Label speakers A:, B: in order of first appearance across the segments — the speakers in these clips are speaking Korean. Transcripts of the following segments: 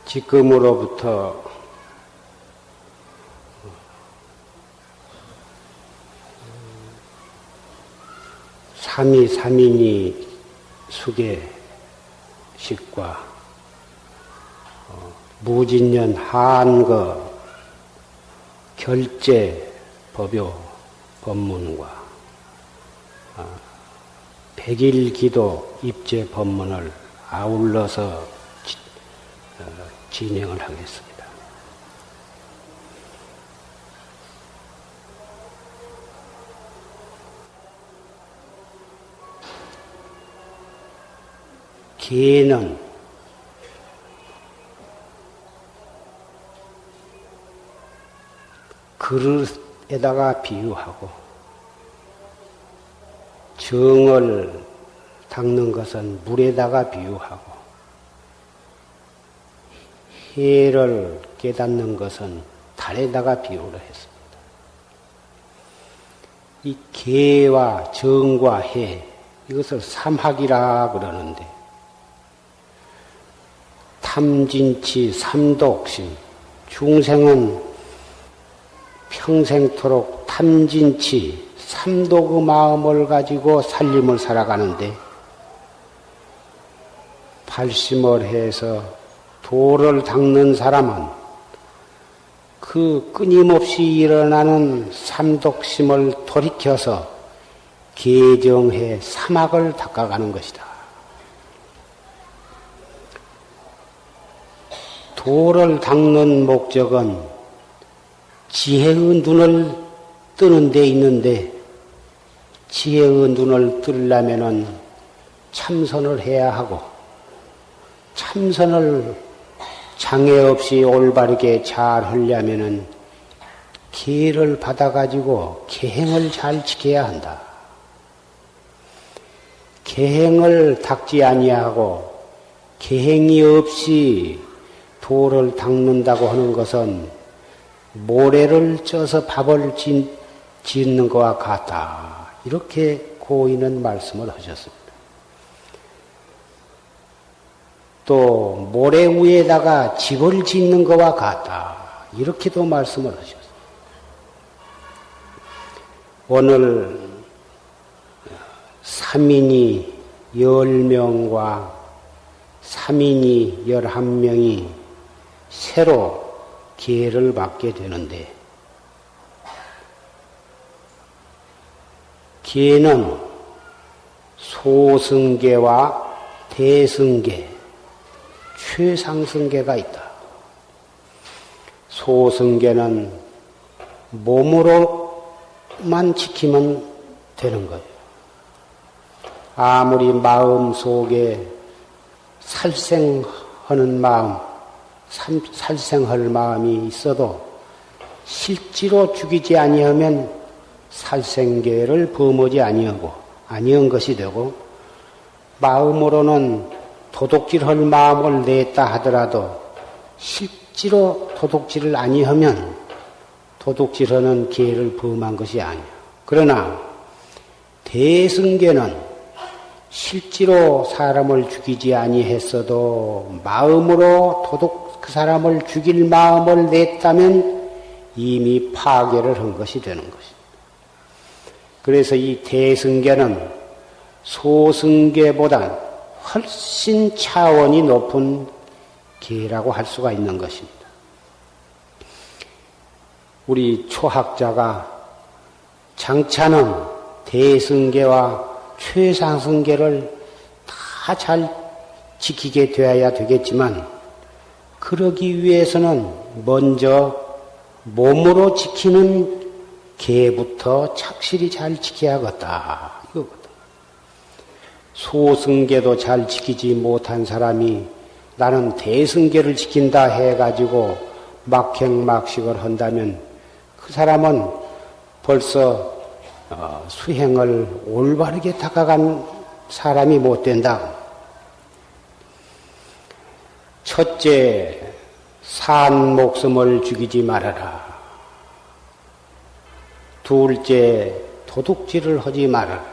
A: 지금으로부터 삼위삼인이 수계식과 무진년 한거 결제 법요 법문과 백일기도 입제 법문을 아울러서 진행을 하겠습니다. 개는 그릇에다가 비유하고 정을 닦는 것은 물에다가 비유하고 해를 깨닫는 것은 달에다가 비유를 했습니다. 이 개와 정과 해 이것을 삼학이라 그러는데 탐진치 삼독심 중생은 평생토록 탐진치 삼독의 마음을 가지고 살림을 살아가는데 발심을 해서 도를 닦는 사람은 그 끊임없이 일어나는 삼독심을 돌이켜서 개정해 삼학을 닦아가는 것이다. 도를 닦는 목적은 지혜의 눈을 뜨는 데 있는데 지혜의 눈을 뜨려면은 참선을 해야 하고 참선을 장애 없이 올바르게 잘 하려면은 기회를 받아가지고 계행을 잘 지켜야 한다. 계행을 닦지 아니하고 계행이 없이 도를 닦는다고 하는 것은 모래를 쪄서 밥을 짓는 것과 같다. 이렇게 고인은 말씀을 하셨습니다. 또 모래 위에다가 집을 짓는 것과 같다. 이렇게도 말씀을 하셨습니다. 오늘 삼인이 10명과 삼인이 11명이 새로 기회를 받게 되는데 기회는 소승계와 대승계, 최상승계가 있다. 소승계는 몸으로만 지키면 되는 거예요. 아무리 마음 속에 살생하는 마음, 살생할 마음이 있어도 실제로 죽이지 아니하면 살생계를 범하지 아니한 것이 되고 마음으로는 도둑질할 마음을 냈다 하더라도 실제로 도둑질을 아니하면 도둑질하는 계를 범한 것이 아니야. 그러나 대승계는 실제로 사람을 죽이지 아니했어도 마음으로 그 사람을 죽일 마음을 냈다면 이미 파괴를 한 것이 되는 것입니다. 그래서 이 대승계는 소승계보다 훨씬 차원이 높은 계라고 할 수가 있는 것입니다. 우리 초학자가 장차는 대승계와 최상승계를 다 잘 지키게 되어야 되겠지만 그러기 위해서는 먼저 몸으로 지키는 계부터 착실히 잘 지켜야겠다. 이거거든. 소승계도 잘 지키지 못한 사람이 나는 대승계를 지킨다 해가지고 막행막식을 한다면 그 사람은 벌써 수행을 올바르게 닦아간 사람이 못 된다. 첫째, 산 목숨을 죽이지 말아라. 둘째, 도둑질을 하지 말아라.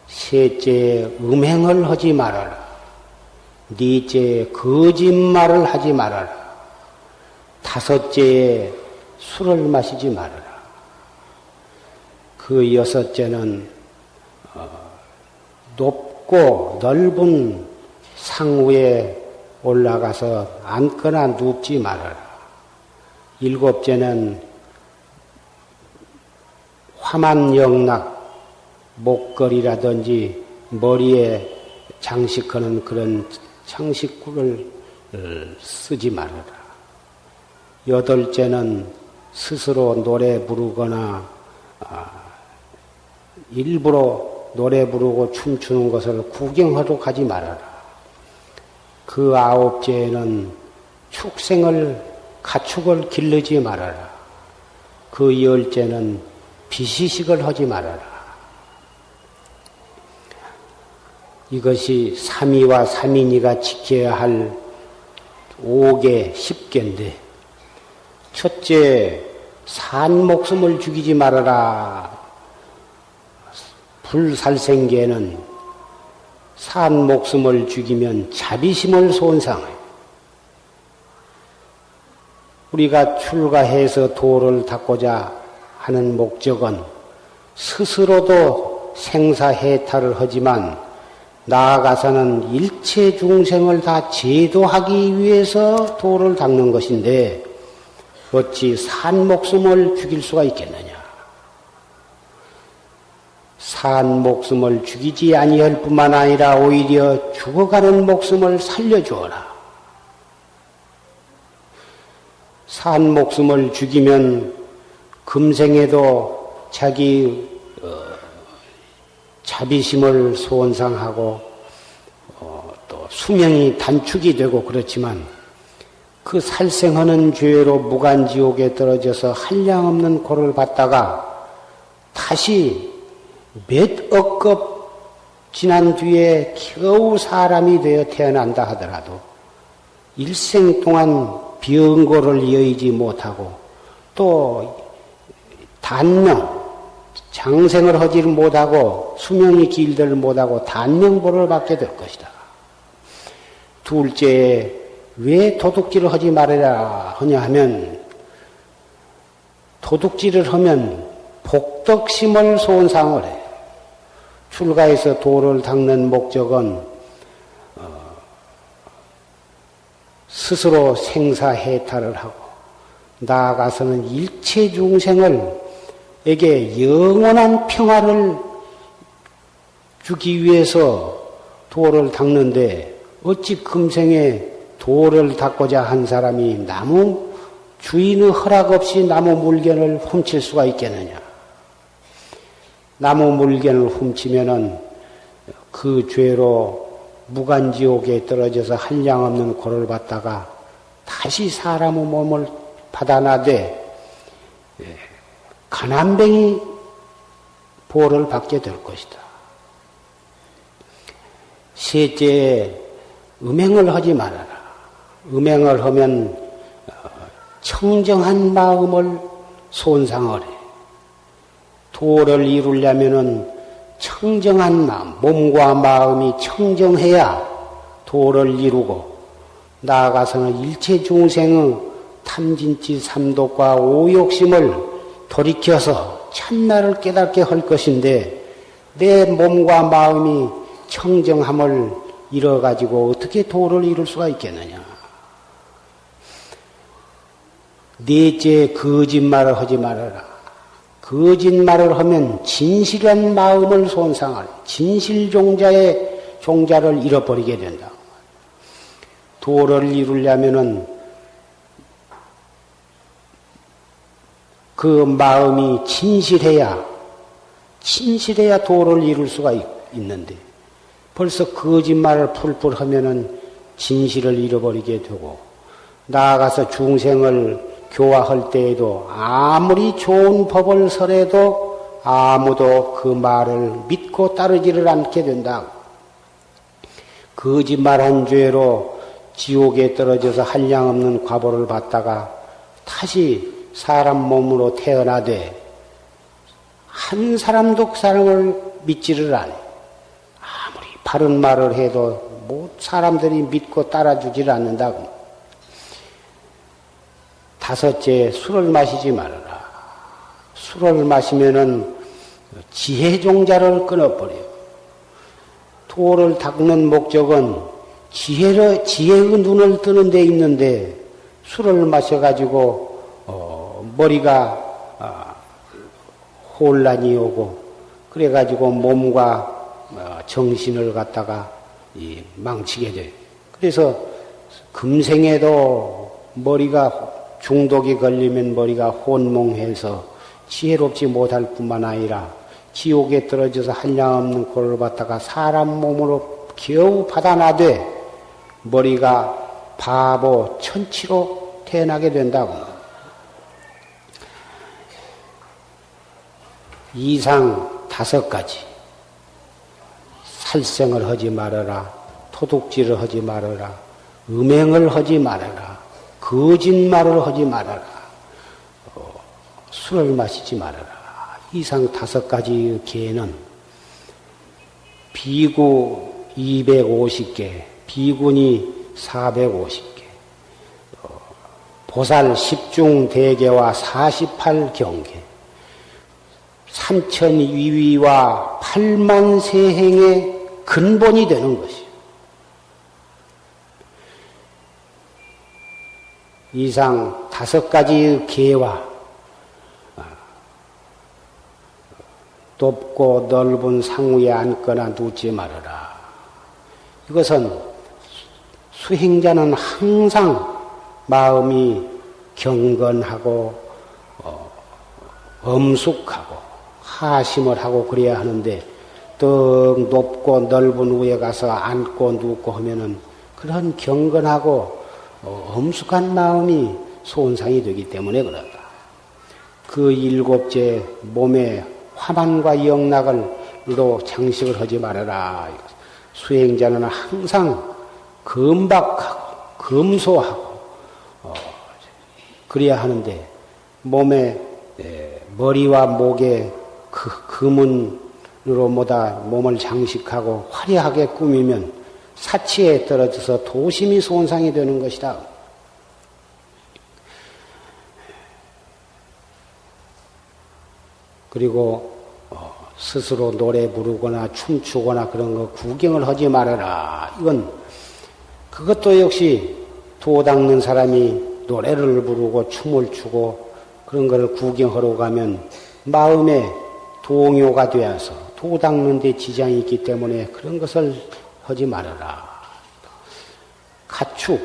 A: 셋째, 음행을 하지 말아라. 넷째, 거짓말을 하지 말아라. 다섯째에 술을 마시지 말아라. 그 여섯째는 높고 넓은 상 위에 올라가서 앉거나 눕지 말아라. 일곱째는 화만 영락, 목걸이라든지 머리에 장식하는 그런 장식구를 쓰지 말아라. 여덟째는 스스로 노래 부르거나 일부러 노래 부르고 춤추는 것을 구경하러 가지 말아라. 그 아홉째는 가축을 기르지 말아라. 그 열째는 비시식을 하지 말아라. 이것이 삼위와 삼인이가 지켜야 할 5개, 10개인데, 첫째, 산 목숨을 죽이지 말아라. 불살생계는 산 목숨을 죽이면 자비심을 손상해요. 우리가 출가해서 도를 닦고자 하는 목적은 스스로도 생사해탈을 하지만 나아가서는 일체 중생을 다 제도하기 위해서 도를 닦는 것인데 어찌 산 목숨을 죽일 수가 있겠느냐. 산 목숨을 죽이지 아니할 뿐만 아니라 오히려 죽어가는 목숨을 살려주어라. 산 목숨을 죽이면 금생에도 자기 자비심을 손상하고 또 수명이 단축이 되고 그렇지만 그 살생하는 죄로 무간지옥에 떨어져서 한량없는 고를 받다가 다시 몇 억급 지난 뒤에 겨우 사람이 되어 태어난다 하더라도 일생 동안 병고를 이어이지 못하고 또 단명, 장생을 하지 못하고 수명이 길들 못하고 단명보를 받게 될 것이다. 둘째, 왜 도둑질을 하지 말아라 하냐 하면 도둑질을 하면 복덕심을 손상을 해. 출가해서 도를 닦는 목적은 스스로 생사해탈을 하고 나아가서는 일체 중생에게 영원한 평화를 주기 위해서 도를 닦는데 어찌 금생에 도를 닦고자 한 사람이 나무 주인의 허락 없이 나무 물건을 훔칠 수가 있겠느냐. 나무 물건을 훔치면은 그 죄로 무간지옥에 떨어져서 한량없는 고를 받다가 다시 사람의 몸을 받아나되 가난뱅이 보를 받게 될 것이다. 셋째, 음행을 하지 말아라. 음행을 하면 청정한 마음을 손상을 해. 도를 이루려면은 청정한 마음, 몸과 마음이 청정해야 도를 이루고 나아가서는 일체 중생의 탐진치 삼독과 오욕심을 돌이켜서 참나를 깨닫게 할 것인데 내 몸과 마음이 청정함을 잃어가지고 어떻게 도를 이룰 수가 있겠느냐. 넷째, 거짓말을 하지 말아라. 거짓말을 하면 진실한 마음을 손상할, 진실 종자를 잃어버리게 된다. 도를 이루려면은 그 마음이 진실해야 도를 이룰 수가 있는데 벌써 거짓말을 풀풀 하면은 진실을 잃어버리게 되고 나아가서 중생을 교화할 때에도 아무리 좋은 법을 설해도 아무도 그 말을 믿고 따르지를 않게 된다. 거짓말한 죄로 지옥에 떨어져서 한량없는 과보를 받다가 다시 사람 몸으로 태어나되 한 사람도 그 사람을 믿지를 않아. 아무리 바른 말을 해도 뭐 사람들이 믿고 따라주질 않는다고. 다섯째, 술을 마시지 말아라. 술을 마시면은 지혜 종자를 끊어버려. 도를 닦는 목적은 지혜의 눈을 뜨는 데 있는데 술을 마셔가지고 머리가 혼란이 오고 그래가지고 몸과 정신을 갖다가 망치게 돼. 그래서 금생에도 머리가 중독이 걸리면 머리가 혼몽해서 지혜롭지 못할 뿐만 아니라 지옥에 떨어져서 한량없는 꼴을 받다가 사람 몸으로 겨우 받아나되 머리가 바보 천치로 태어나게 된다고. 이상 5가지. 살생을 하지 말아라. 토둑질을 하지 말아라. 음행을 하지 말아라. 거짓말을 하지 말아라. 술을 마시지 말아라. 이상 5가지의 계는 비구 250개, 비군이 450개, 보살 10중 대계와 48경계, 3000위위와 8만 세행의 근본이 되는 것이요. 이상 5가지의 계와 높고 넓은 상위에 앉거나 눕지 말아라. 이것은 수행자는 항상 마음이 경건하고 엄숙하고 하심을 하고 그래야 하는데 떡 높고 넓은 위에 가서 앉고 눕고 하면은 그런 경건하고 엄숙한 마음이 손상이 되기 때문에 그런다. 그 7째 몸에 화만과 영락을로 장식을 하지 말아라. 수행자는 항상 금박하고 검소하고 그래야 하는데 몸에 머리와 목에 금은으로 뭐다 몸을 장식하고 화려하게 꾸미면 사치에 떨어져서 도심이 손상이 되는 것이다. 그리고 스스로 노래 부르거나 춤추거나 그런 거 구경을 하지 말아라. 이건 그것도 역시 도 닦는 사람이 노래를 부르고 춤을 추고 그런 거를 구경하러 가면 마음에 동요가 되어서 도 닦는 데 지장이 있기 때문에 그런 것을 하지 말아라. 가축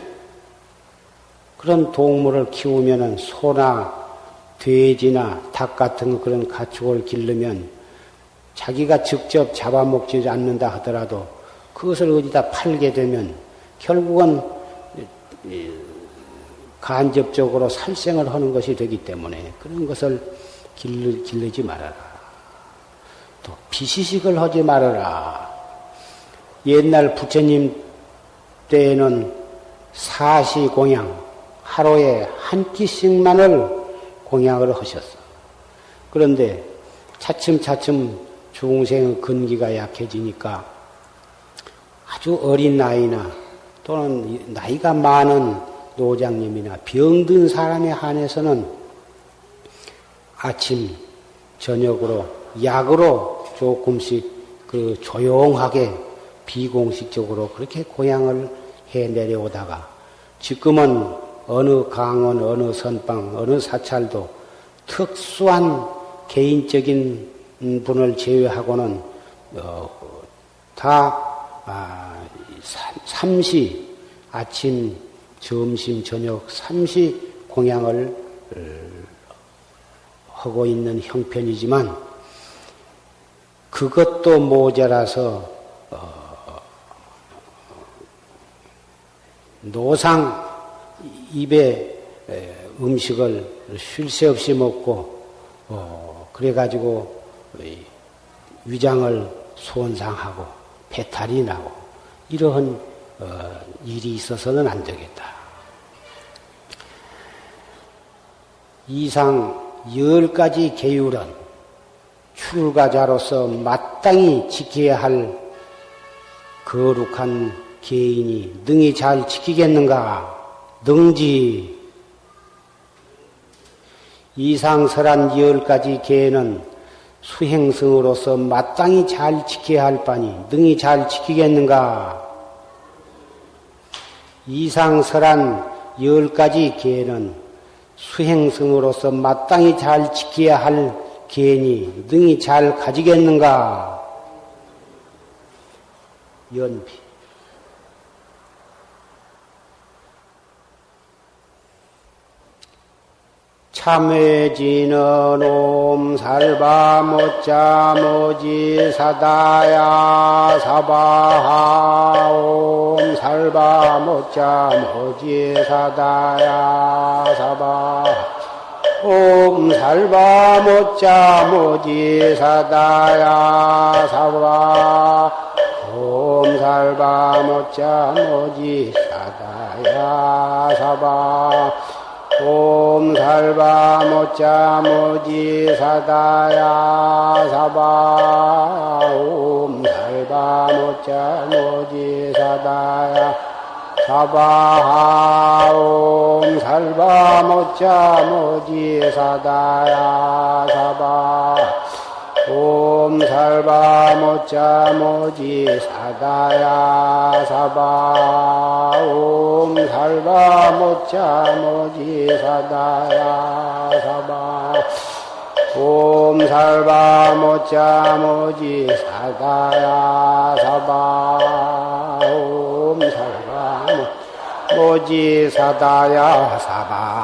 A: 그런 동물을 키우면은 소나 돼지나 닭 같은 그런 가축을 기르면 자기가 직접 잡아먹지 않는다 하더라도 그것을 어디다 팔게 되면 결국은 간접적으로 살생을 하는 것이 되기 때문에 그런 것을 기르지 말아라. 또 비시식을 하지 말아라. 옛날 부처님 때에는 사시공양 하루에 한 끼씩만을 공양을 하셨어. 그런데 차츰차츰 중생의 근기가 약해지니까 아주 어린 나이나 또는 나이가 많은 노장님이나 병든 사람에 한해서는 아침, 저녁으로 약으로 조금씩 그 조용하게 비공식적으로 그렇게 공양을 해 내려오다가 지금은 어느 강원, 어느 선방, 어느 사찰도 특수한 개인적인 분을 제외하고는 다 삼시 아침, 점심, 저녁 삼시 공양을 하고 있는 형편이지만 그것도 모자라서 노상 입에 음식을 쉴 새 없이 먹고 그래가지고 위장을 손상하고 배탈이 나고 이러한 일이 있어서는 안 되겠다. 이상 10가지 계율은 출가자로서 마땅히 지켜야 할 거룩한 개인이 능히 잘 지키겠는가? 능지. 이상설한 10가지 계는 수행승으로서 마땅히 잘 지켜야 할 바니 능히 잘 지키겠는가? 이상설한 10가지 계는 수행승으로서 마땅히 잘 지켜야 할 계니 능히 잘 가지겠는가? 연비. 참회지는 옴살바 못자 모지 사다야 사바하 옴살바 못자 모지 사다야 사바하 옴살바 못자 모지 사다야 사바하 옴살바 못자 모지 사다야 사바하 옴살바 못자 모지 사다야 사바 옴살바 못자 모지 사다야 사바하 옴살바 못자 모지 사다야 사바 옴살바 못자 모지 사다야 사바 옴살바 못자 모지 사다야 사바 옴살바 못자 모지 사다야 사바 옴살바 모지 사다야 사바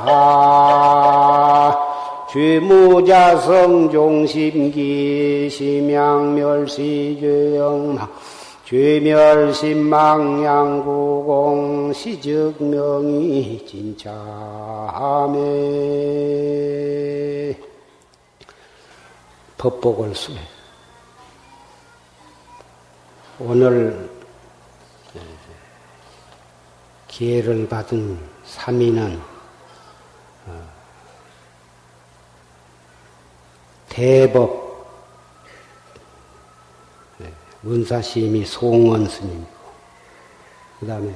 A: 죄무자성 종심기 심양멸시죄영망 죄멸심망양구공 시즉명이 진짜하매 법복을 수해 오늘 기회를 받은 삼인은 대법 은사심이 송원 스님이고 그 다음에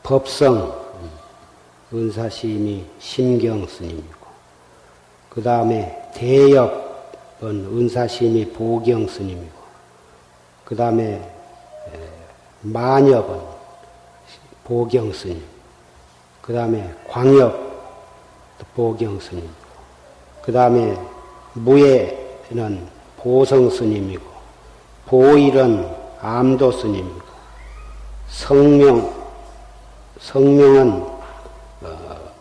A: 법성 은사심이 심경 스님이고 그 다음에 대엽은 은사심이 보경 스님이고 그 다음에 만엽은 보경 스님 그 다음에 광엽 보경 스님 그 다음에 무예는 보성 스님이고 보일은 암도 스님이고 성명은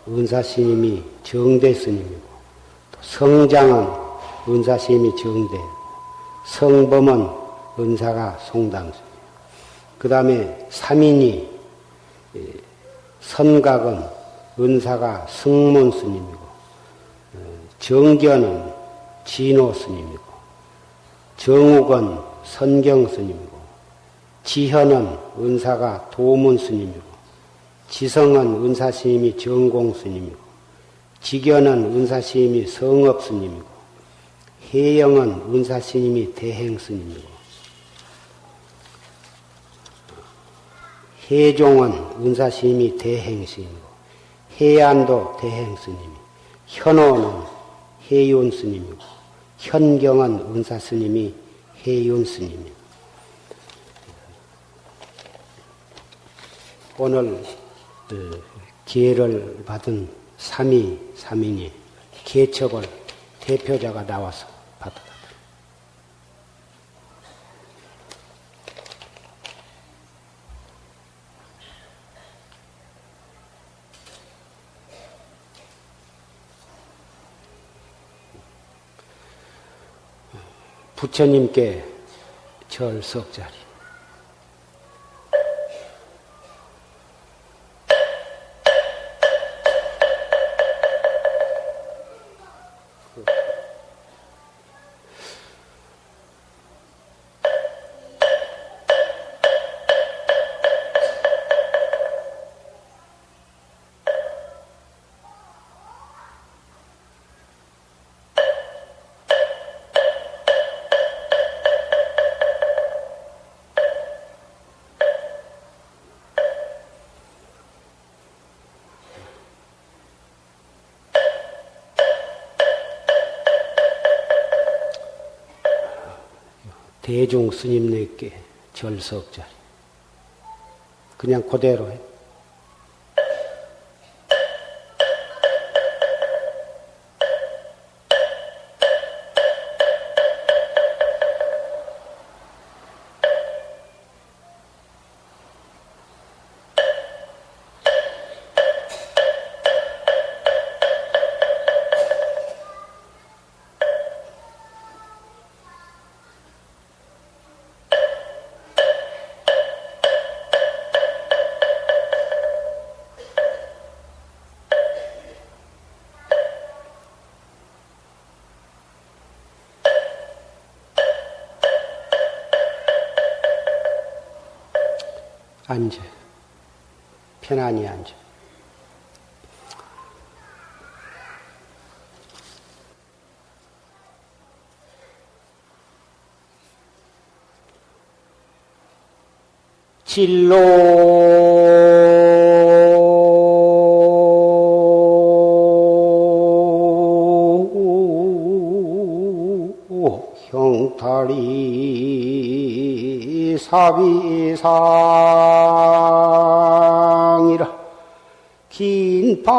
A: 은사스님이 정대 스님이고 또 성장은 은사스님이 정대 성범은 은사가 송당 스님 그 다음에 삼인이 선각은 은사가 승문 스님이고 정견은 진호 스님이고 정욱은 선경 스님이고 지현은 은사가 도문 스님이고 지성은 은사 스님이 정공 스님이고 지견은 은사 스님이 성업 스님이고 해영은 은사 스님이 대행 스님이고 해종은 은사 스님이 대행 스님이고 해안도 대행 스님이 현호는 해윤 스님이고 현경은 은사 스님이 해윤 스님이고 오늘 기회를 받은 삼인이 개첩을 대표자가 나와서 받았다. 부처님께 절석자리 대중 스님네께 절석자리. 그냥 그대로 해. 앉아. 편안히 앉아. 진로 형탈이 사비상이라 긴파승도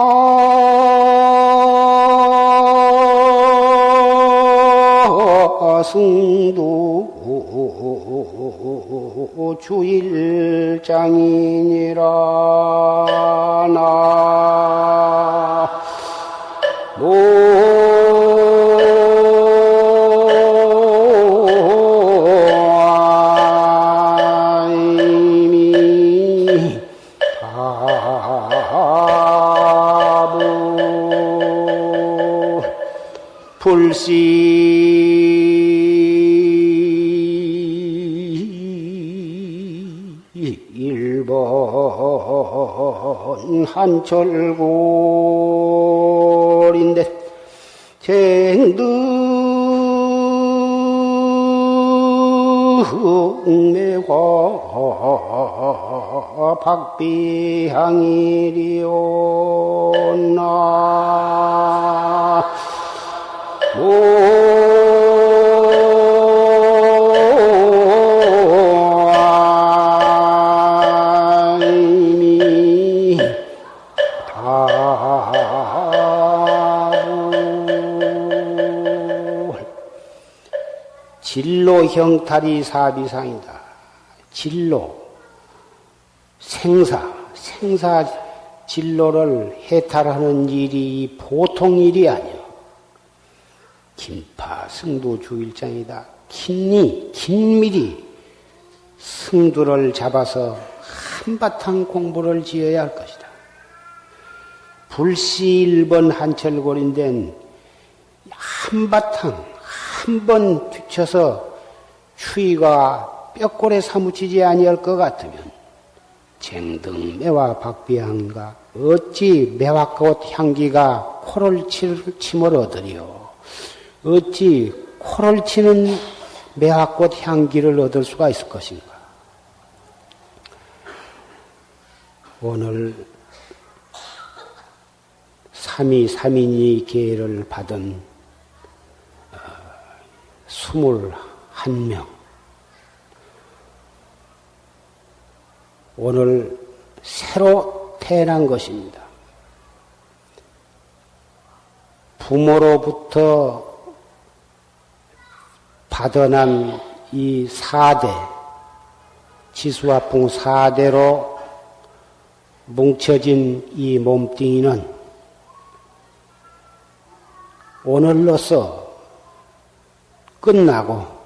A: 주일장이니라 나 일본 한철골인데 쟁등매화 박비향이리오나 진로 형탈이 사비상이다. 진로, 생사 진로를 해탈하는 일이 보통 일이 아니요. 긴파 승도 주일장이다. 긴밀히 승두를 잡아서 한바탕 공부를 지어야 할 것이다. 불시 1번 한철골인데 한바탕 한 번 뒤쳐서 추위가 뼈골에 사무치지 아니할 것 같으면 쟁등 매화 박비향가 어찌 매화꽃 향기가 코를 침을 얻으리요. 어찌 코를 치는 매화꽃 향기를 얻을 수가 있을 것인가. 오늘 3위3인이 계를 받은 21명. 오늘 새로 태어난 것입니다. 부모로부터 받아난 이 4대, 지수화풍 4대로 뭉쳐진 이 몸뚱이는 오늘로서 끝나고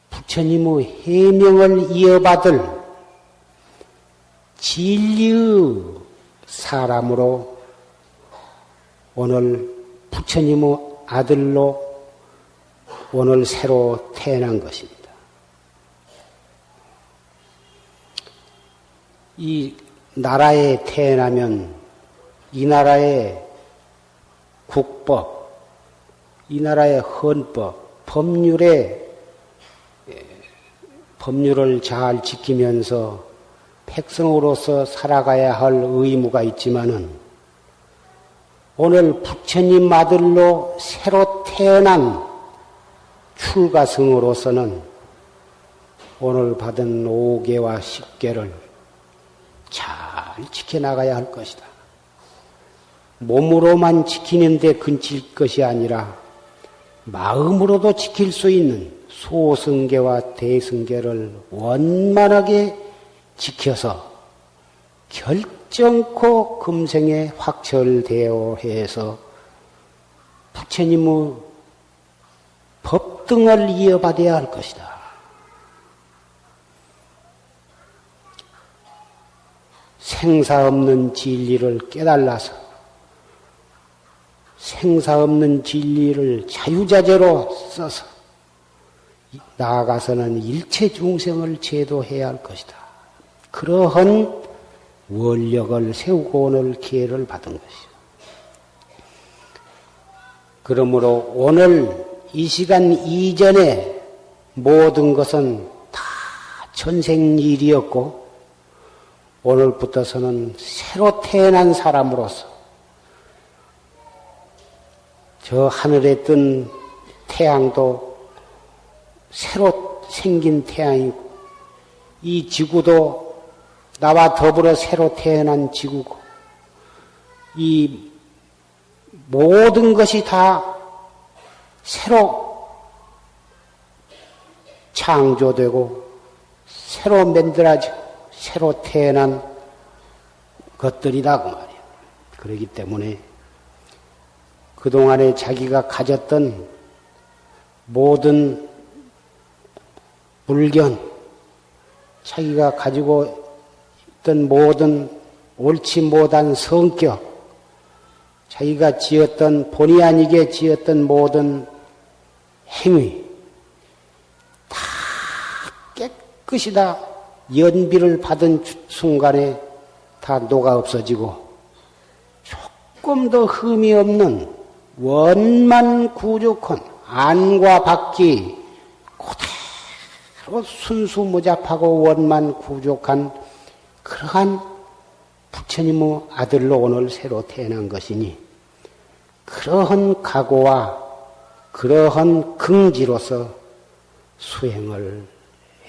A: 부처님의 해명을 이어받을 진리의 사람으로 오늘 부처님의 아들로 오늘 새로 태어난 것입니다. 이 나라에 태어나면 이 나라의 국법, 이 나라의 헌법, 법률을 잘 지키면서 백성으로서 살아가야 할 의무가 있지만은 오늘 부처님 아들로 새로 태어난 출가승으로서는 오늘 받은 5개와 10개를 잘 지켜나가야 할 것이다. 몸으로만 지키는데 그칠 것이 아니라 마음으로도 지킬 수 있는 소승계와 대승계를 원만하게 지켜서 결정코 금생에 확철되어 해서 부처님의 법등을 이어받아야 할 것이다. 생사 없는 진리를 깨달아서 생사 없는 진리를 자유자재로 써서 나아가서는 일체 중생을 제도해야 할 것이다. 그러한 원력을 세우고 오늘 기회를 받은 것이죠. 그러므로 오늘 이 시간 이전에 모든 것은 다 전생일이었고 오늘부터서는 새로 태어난 사람으로서 저 하늘에 뜬 태양도 새로 생긴 태양이고 이 지구도 나와 더불어 새로 태어난 지구고 이 모든 것이 다 새로 창조되고 새로 만들어지고 새로 태어난 것들이다 그 말이야. 그렇기 때문에 그동안에 자기가 가졌던 모든 물견, 자기가 가지고 있던 모든 옳지 못한 성격, 자기가 지었던 본의 아니게 지었던 모든 행위 다 깨끗이 다 연비를 받은 순간에 다 녹아 없어지고 조금 더 흠이 없는 원만 구족한 안과 밖이 그대로 순수무잡하고 원만 구족한 그러한 부처님의 아들로 오늘 새로 태어난 것이니 그러한 각오와 그러한 긍지로서 수행을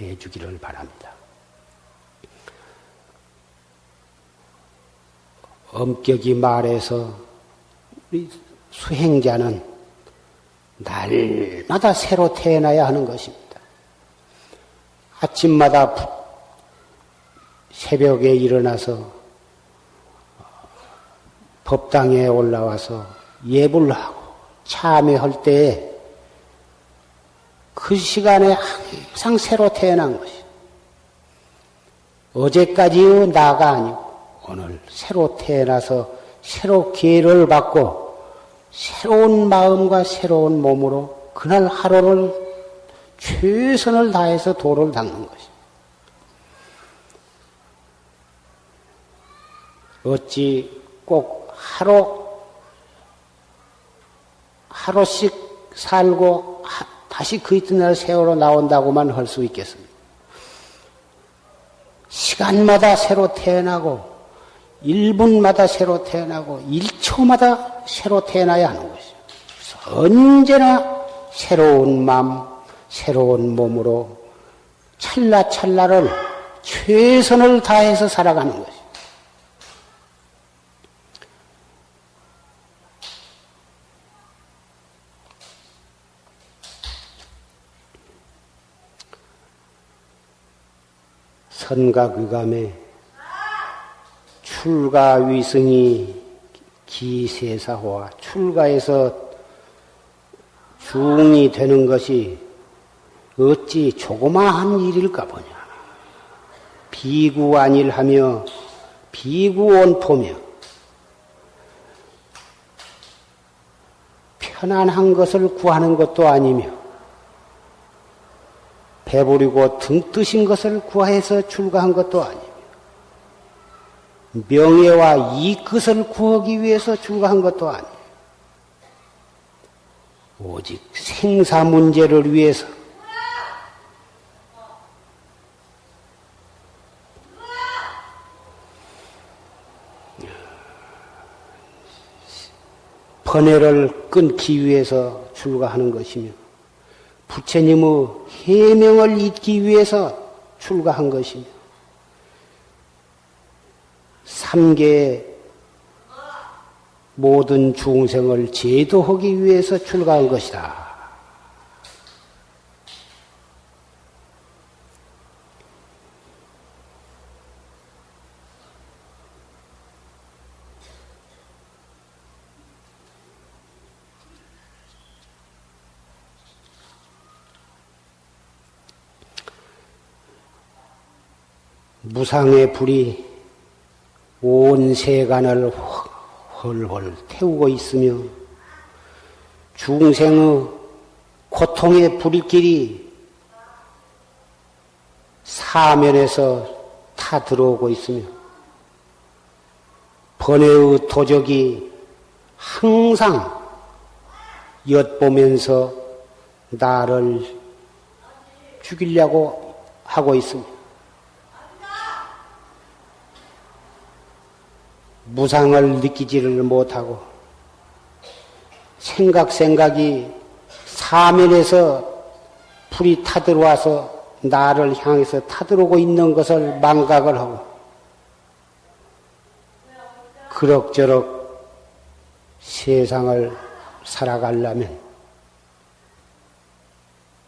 A: 해주기를 바랍니다. 엄격히 말해서 우리 수행자는 날마다 새로 태어나야 하는 것입니다. 아침마다 새벽에 일어나서 법당에 올라와서 예불을 하고 참회할 때에 그 시간에 항상 새로 태어난 것이죠. 어제까지의 나가 아니고 오늘 새로 태어나서 새로 기회를 받고 새로운 마음과 새로운 몸으로 그날 하루를 최선을 다해서 도를 닦는 것입니다. 어찌 꼭 하루씩 살고 다시 그 이튿날 세월호 나온다고만 할 수 있겠습니다. 시간마다 새로 태어나고 1분마다 새로 태어나고 1초마다 새로 태어나야 하는 것이죠. 그래서 언제나 새로운 마음, 새로운 몸으로 찰나찰나를 최선을 다해서 살아가는 것이죠. 선각의감에 출가위승이 기세사호와 출가해서 중이 되는 것이 어찌 조그마한 일일까 보냐. 비구안일하며 비구온포며 편안한 것을 구하는 것도 아니며 배부리고 등 뜨신 것을 구해서 출가한 것도 아니며 명예와 이것을 구하기 위해서 출가한 것도 아니에요. 오직 생사 문제를 위해서 번뇌를 끊기 위해서 출가하는 것이며 부처님의 해명을 잇기 위해서 출가한 것이며 삼계의 모든 중생을 제도하기 위해서 출가한 것이다. 무상의 불이 온 세간을 헐헐 태우고 있으며 중생의 고통의 불길이 사면에서 타 들어오고 있으며 번뇌의 도적이 항상 엿보면서 나를 죽이려고 하고 있습니다. 무상을 느끼지를 못하고 생각이 사면에서 불이 타들어와서 나를 향해서 타들어오고 있는 것을 망각을 하고 그럭저럭 세상을 살아가려면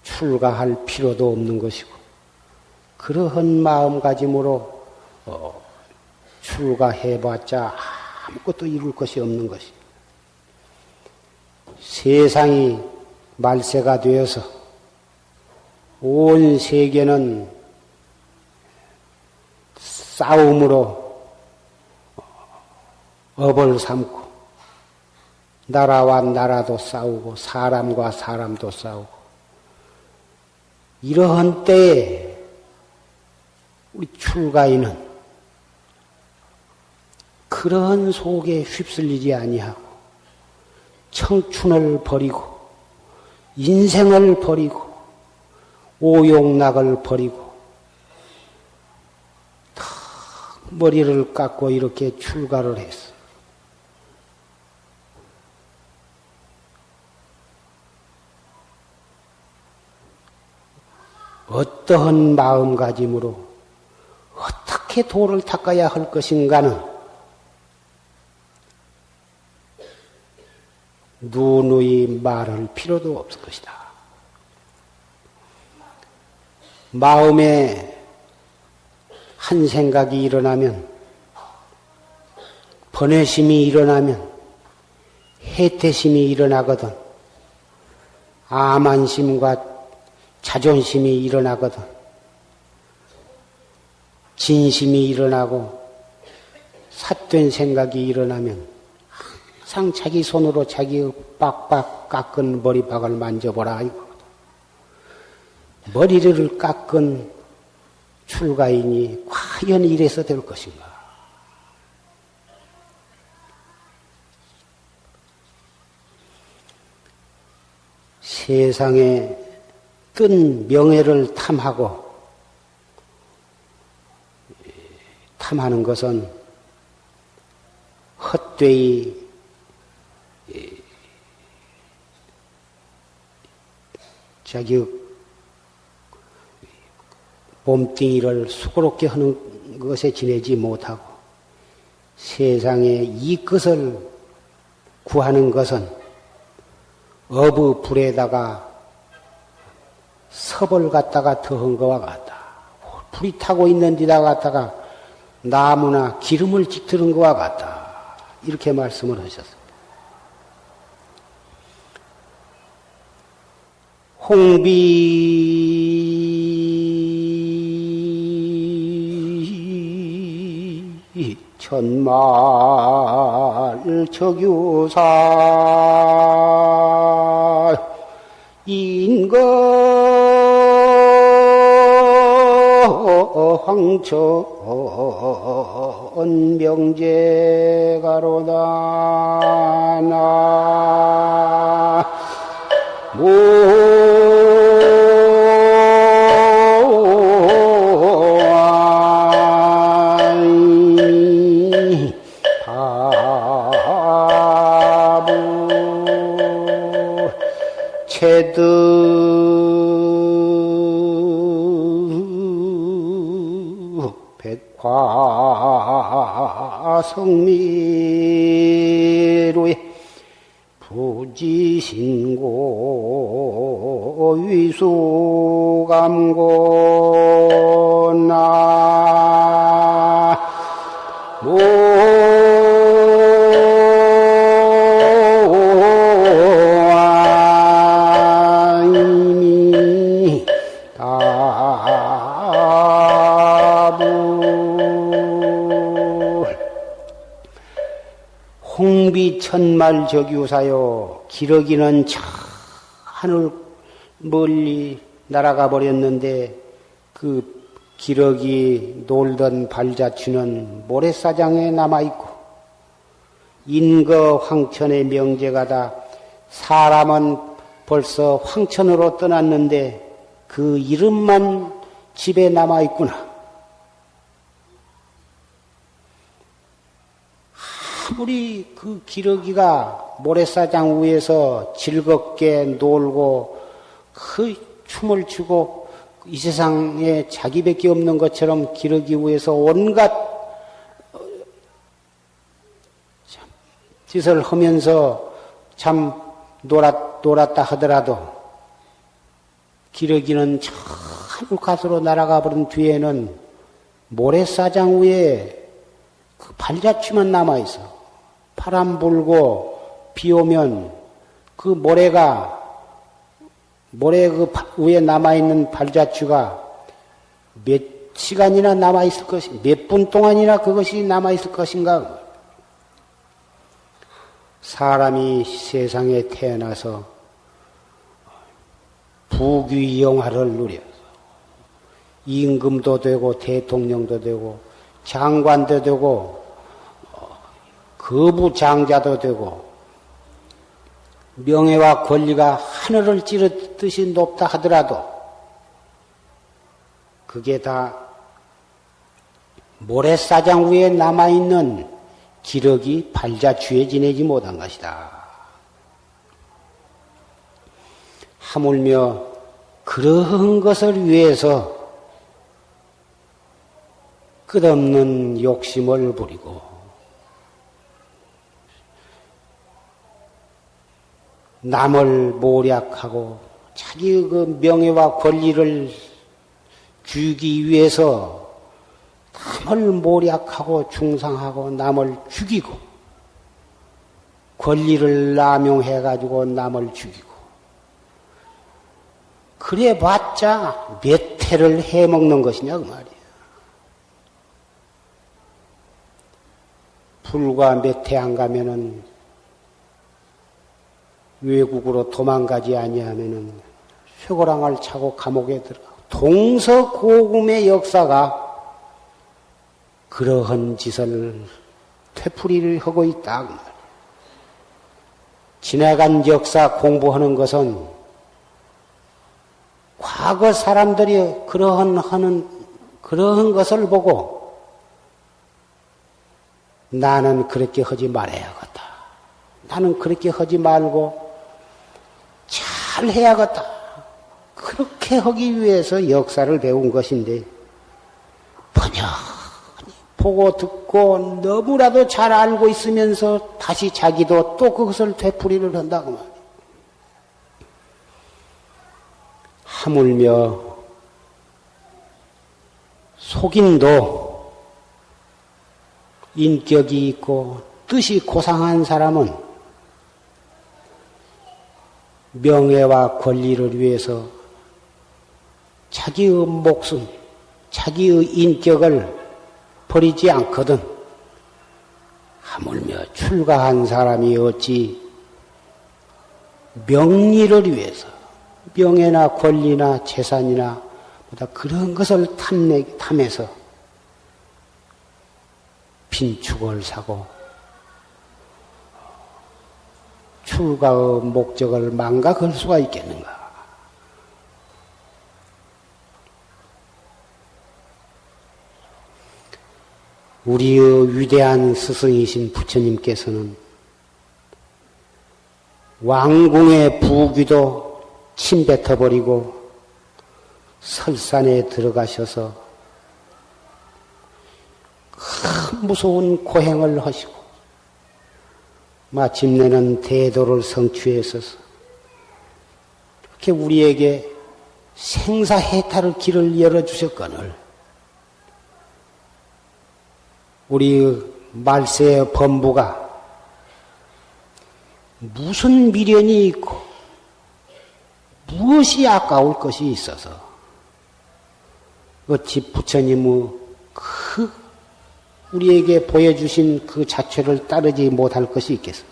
A: 출가할 필요도 없는 것이고 그러한 마음가짐으로 출가해봤자 아무것도 이룰 것이 없는 것이. 세상이 말세가 되어서 온 세계는 싸움으로 업을 삼고 나라와 나라도 싸우고 사람과 사람도 싸우고 이러한 때에 우리 출가인은 그러한 속에 휩쓸리지 아니하고 청춘을 버리고 인생을 버리고 오욕락을 버리고 탁 머리를 깎고 이렇게 출가를 했어. 어떠한 마음가짐으로 어떻게 도를 닦아야 할 것인가는 누누이 말할 필요도 없을 것이다. 마음에 한 생각이 일어나면, 번뇌심이 일어나면, 해태심이 일어나거든. 아만심과 자존심이 일어나거든. 진심이 일어나고, 삿된 생각이 일어나면, 항상 자기 손으로 자기 빡빡 깎은 머리박을 만져보라 이거거든. 머리를 깎은 출가인이 과연 이래서 될 것인가? 세상에 뜬 명예를 탐하는 것은 헛되이 자기 몸뚱이를 수고롭게 하는 것에 지내지 못하고 세상에 이 것을 구하는 것은 업의 불에다가 섭을 갖다가 더한 것과 같다. 불이 타고 있는 데다 갖다가 나무나 기름을 깃드는 것과 같다. 이렇게 말씀을 하셨습니다. 홍비 천말 적유사 인거 황천 명제가로다 나 바부 백화성미로에 부지신고 위수감고 홍비천말 적유사요. 기러기는 저 하늘 멀리 날아가 버렸는데 그 기러기 놀던 발자취는 모래사장에 남아있고 인거 황천의 명제가다. 사람은 벌써 황천으로 떠났는데 그 이름만 집에 남아있구나. 아무리 그 기러기가 모래사장 위에서 즐겁게 놀고 그 춤을 추고 이 세상에 자기밖에 없는 것처럼 기러기 위에서 온갖 짓을 하면서 참 놀았다 하더라도 기러기는 저 하늘가스로 날아가 버린 뒤에는 모래사장 위에 그 발자취만 남아있어. 바람 불고 비 오면 그 모래 그 위에 남아있는 발자취가 몇 시간이나 남아있을 것인가, 몇 분 동안이나 그것이 남아있을 것인가. 사람이 세상에 태어나서 부귀영화를 누려서 임금도 되고 대통령도 되고 장관도 되고 거부장자도 되고 명예와 권리가 하늘을 찌르듯이 높다 하더라도 그게 다 모래사장 위에 남아있는 기러기 발자취에 지내지 못한 것이다. 하물며 그러한 것을 위해서 끝없는 욕심을 부리고 남을 모략하고 자기의 그 명예와 권리를 주기 위해서 남을 모략하고 중상하고 남을 죽이고 권리를 남용해가지고 남을 죽이고 그래봤자 몇 해를 해먹는 것이냐 그 말이야. 불과 몇 해 안 가면은 외국으로 도망가지 아니하면은 쇠고랑을 차고 감옥에 들어가. 동서고금의 역사가 그러한 짓을 되풀이를 하고 있다 그 말이야. 지나간 역사 공부하는 것은 과거 사람들이 그러한 것을 보고 나는 그렇게 하지 말아야겠다. 나는 그렇게 하지 말고 잘 해야겠다. 그렇게 하기 위해서 역사를 배운 것인데 번연히 보고 듣고 너무나도 잘 알고 있으면서 다시 자기도 또 그것을 되풀이를 한다고 말이야. 하물며 속인도 인격이 있고 뜻이 고상한 사람은 명예와 권리를 위해서 자기의 목숨, 자기의 인격을 버리지 않거든. 하물며 출가한 사람이 어찌 명리를 위해서 명예나 권리나 재산이나 보다 그런 것을 탐해서 빈축을 사고 출가의 목적을 망각할 수가 있겠는가? 우리의 위대한 스승이신 부처님께서는 왕궁의 부귀도 침뱉어버리고 설산에 들어가셔서 무서운 고행을 하시고 마침내는 대도를 성취해서 이렇게 우리에게 생사해탈의 길을 열어주셨거늘 우리 말세의 범부가 무슨 미련이 있고 무엇이 아까울 것이 있어서 어찌 부처님의 그 우리에게 보여주신 그 자체를 따르지 못할 것이 있겠어?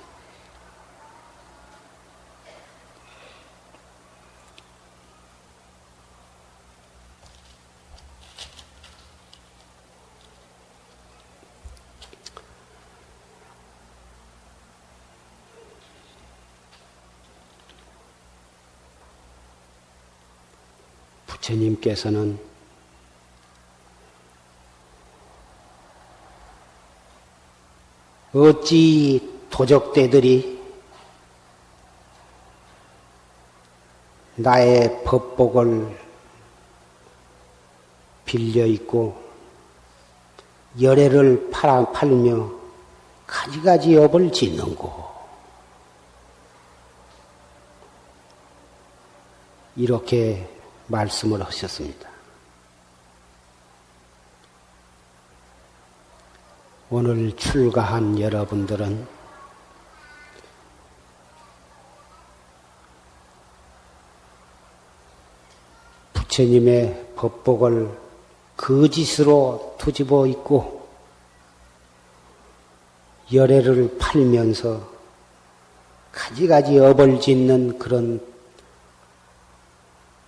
A: 부처님께서는 어찌 도적대들이 나의 법복을 빌려 입고 열애를 팔며 가지가지 업을 짓는고 이렇게 말씀을 하셨습니다. 오늘 출가한 여러분들은 부처님의 법복을 거짓으로 투집어 입고 열애를 팔면서 가지가지 업을 짓는 그런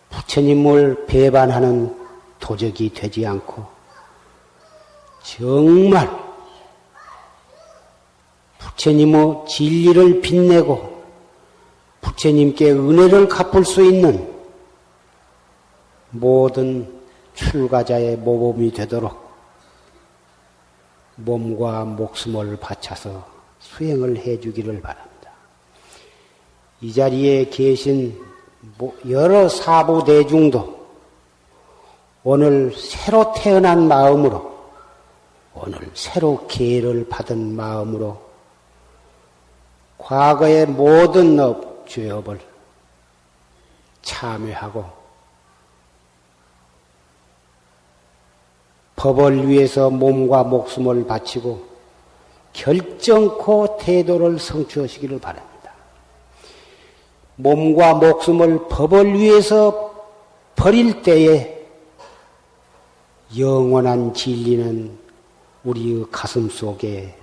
A: 부처님을 배반하는 도적이 되지 않고 정말 부처님의 진리를 빛내고 부처님께 은혜를 갚을 수 있는 모든 출가자의 모범이 되도록 몸과 목숨을 바쳐서 수행을 해주기를 바랍니다. 이 자리에 계신 여러 사부 대중도 오늘 새로 태어난 마음으로 오늘 새로 기회를 받은 마음으로 과거의 모든 죄업을 참회하고 법을 위해서 몸과 목숨을 바치고 결정코 태도를 성취하시기를 바랍니다. 몸과 목숨을 법을 위해서 버릴 때에 영원한 진리는 우리의 가슴 속에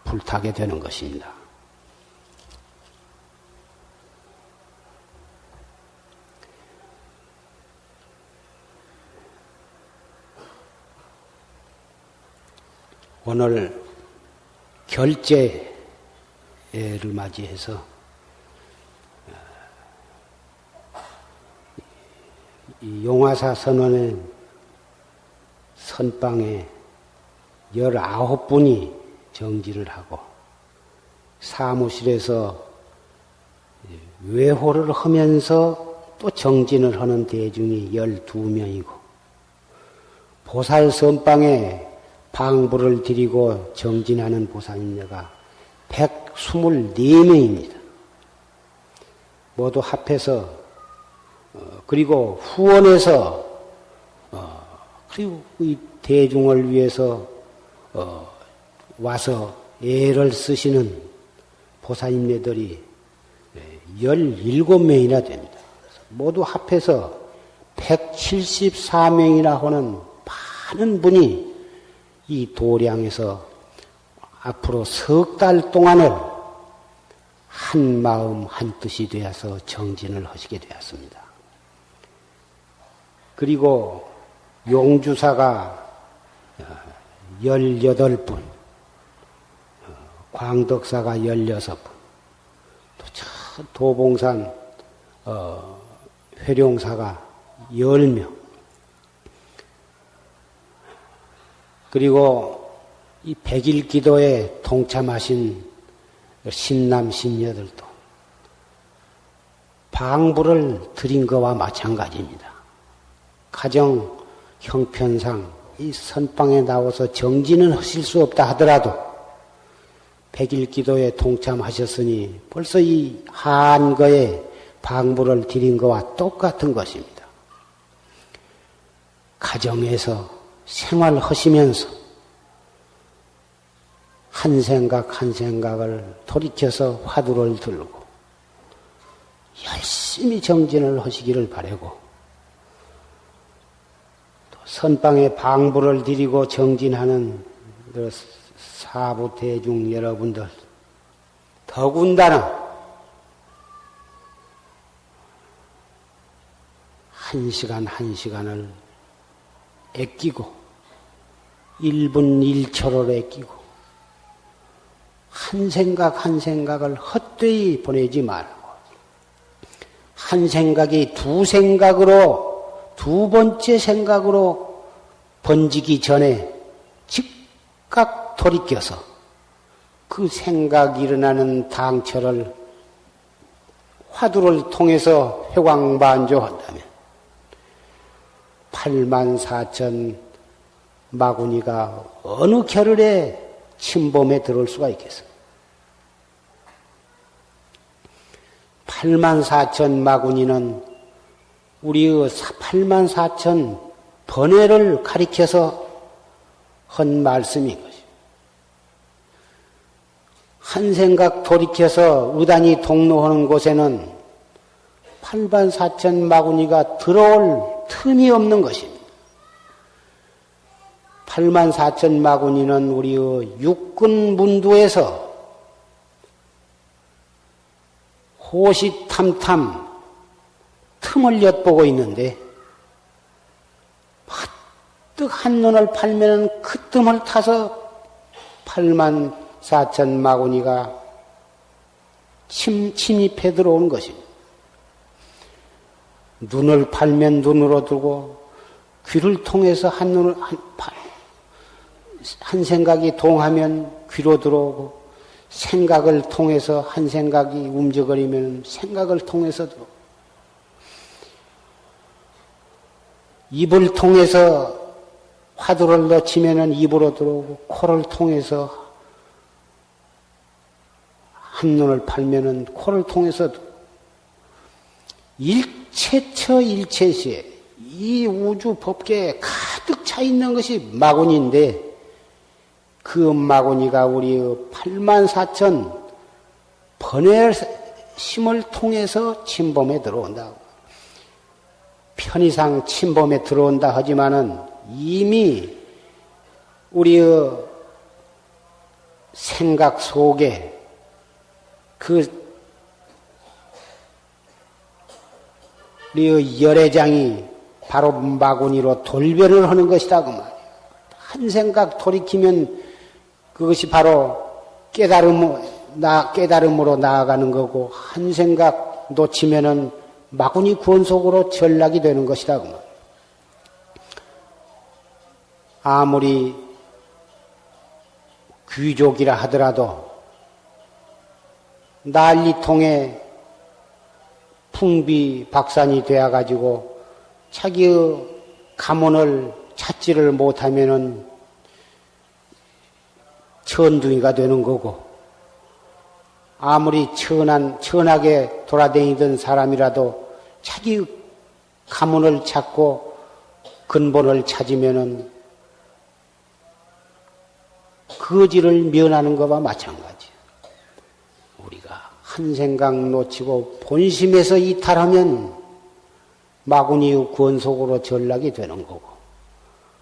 A: 불타게 되는 것입니다. 오늘 결제를 맞이해서 이 용화사 선원의 선방에 19분이 정진을 하고 사무실에서 외호를 하면서 또 정진을 하는 대중이 12명이고 보살 선방에 방부를 드리고 정진하는 보살님네가 124명입니다. 모두 합해서 그리고 후원해서 그리고 이 대중을 위해서 와서 애를 쓰시는 보살님네들이 17명이나 됩니다. 모두 합해서 174명이나 하는 많은 분이 이 도량에서 앞으로 석 달 동안을 한 마음 한 뜻이 되어서 정진을 하시게 되었습니다. 그리고 용주사가 18분, 광덕사가 16분, 또 도봉산 회룡사가 10명, 그리고 이 100일 기도에 동참하신 신남 신녀들도 방부를 드린 것과 마찬가지입니다. 가정 형편상 이 선방에 나와서 정진은 하실 수 없다 하더라도 백일기도에 동참하셨으니 벌써 이 한거에 방부를 드린 것과 똑같은 것입니다. 가정에서 생활하시면서 한 생각 한 생각을 돌이켜서 화두를 들고 열심히 정진을 하시기를 바라고 또 선방에 방부를 드리고 정진하는 사부 대중 여러분들 더군다나 한 시간 한 시간을 아끼고 1분 1초를 아끼고 한 생각 한 생각을 헛되이 보내지 말고 한 생각이 두 생각으로 두 번째 생각으로 번지기 전에 즉각 돌이켜서 그 생각이 일어나는 당처를 화두를 통해서 회광반조한다면 84,000 마구니가 어느 겨를에 침범에 들어올 수가 있겠어요? 84,000 마구니는 우리의 84,000 번뇌를 가리켜서 한 말씀인 것이죠. 한 생각 돌이켜서 의단이 동로하는 곳에는 84,000 마구니가 들어올 틈이 없는 것입니다. 84,000 마구니는 우리의 육군 문두에서 호시탐탐 틈을 엿보고 있는데 퍼뜩 한눈을 팔면 그 틈을 타서 84,000 마구니가 침입해 들어오는 것입니다. 눈을 팔면 눈으로 들고 귀를 통해서 한 생각이 동하면 귀로 들어오고 생각을 통해서 한 생각이 움직거리면 생각을 통해서 들어오고 입을 통해서 화두를 넣치면 입으로 들어오고 코를 통해서 한눈을 팔면 코를 통해서 일체처 일체시에 이 우주 법계에 가득 차 있는 것이 마구니인데 그 마구니가 우리의 84,000 번뇌심을 통해서 침범에 들어온다. 편의상 침범에 들어온다 하지만은 이미 우리의 생각 속에 우리의 열애장이 바로 마구니로 돌변을 하는 것이다 그 말이야. 한 생각 돌이키면 그것이 바로 깨달음으로 나아가는 거고 한 생각 놓치면은 마구니 권속으로 전락이 되는 것이다 그 말이야. 아무리 귀족이라 하더라도 난리통에 풍비박산이 되어가지고 자기의 가문을 찾지를 못하면은 천둥이가 되는 거고, 아무리 천하게 돌아다니던 사람이라도 자기 가문을 찾고 근본을 찾으면은 거지를 면하는 것과 마찬가지. 우리가 한 생각 놓치고 본심에서 이탈하면 마구니의 권속으로 전락이 되는 거고,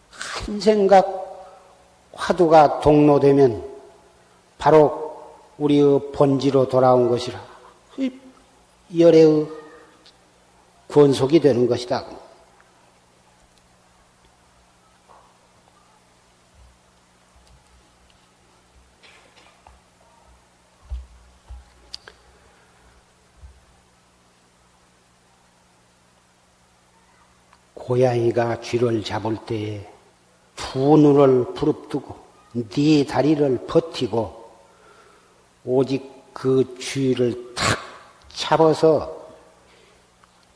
A: 한 생각 화두가 동로되면 바로 우리의 본지로 돌아온 것이라 열애의 권속이 되는 것이다. 고양이가 쥐를 잡을 때에 두 눈을 부릅뜨고 네 다리를 버티고 오직 그 쥐를 탁 잡아서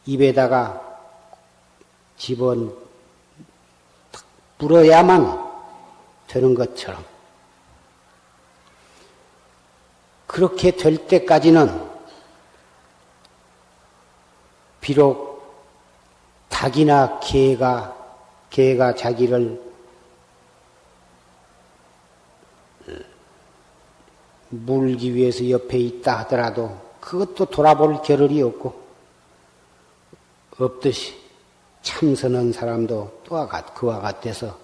A: 입에다가 집어 불어야만 되는 것처럼 그렇게 될 때까지는 비록 닭이나 개가 자기를 물기 위해서 옆에 있다 하더라도 그것도 돌아볼 겨를이 없듯이 참선한 사람도 그와 같아서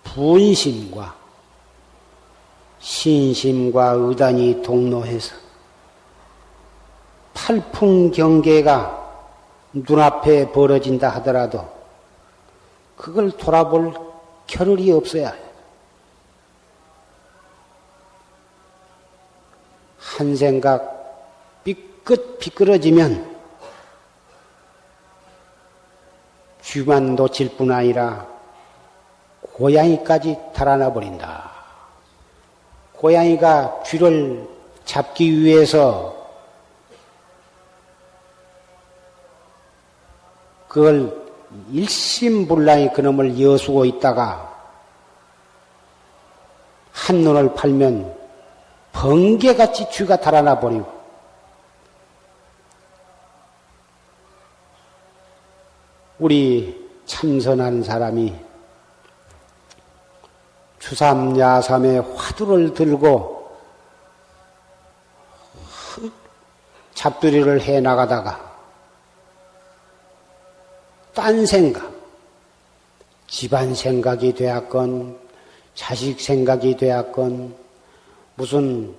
A: 분심과 신심과 의단이 동로해서 팔풍경계가 눈앞에 벌어진다 하더라도 그걸 돌아볼 겨를이 없어야 해요. 한 생각 삐끗삐끗어지면 쥐만 놓칠 뿐 아니라 고양이까지 달아나 버린다. 고양이가 쥐를 잡기 위해서 그걸 일심불란히 그놈을 여수고 있다가 한눈을 팔면 번개같이 쥐가 달아나 버리고 우리 참선한 사람이 추삼야삼의 화두를 들고 잡두리를 해 나가다가 딴 생각, 집안 생각이 되었건 자식 생각이 되었건 무슨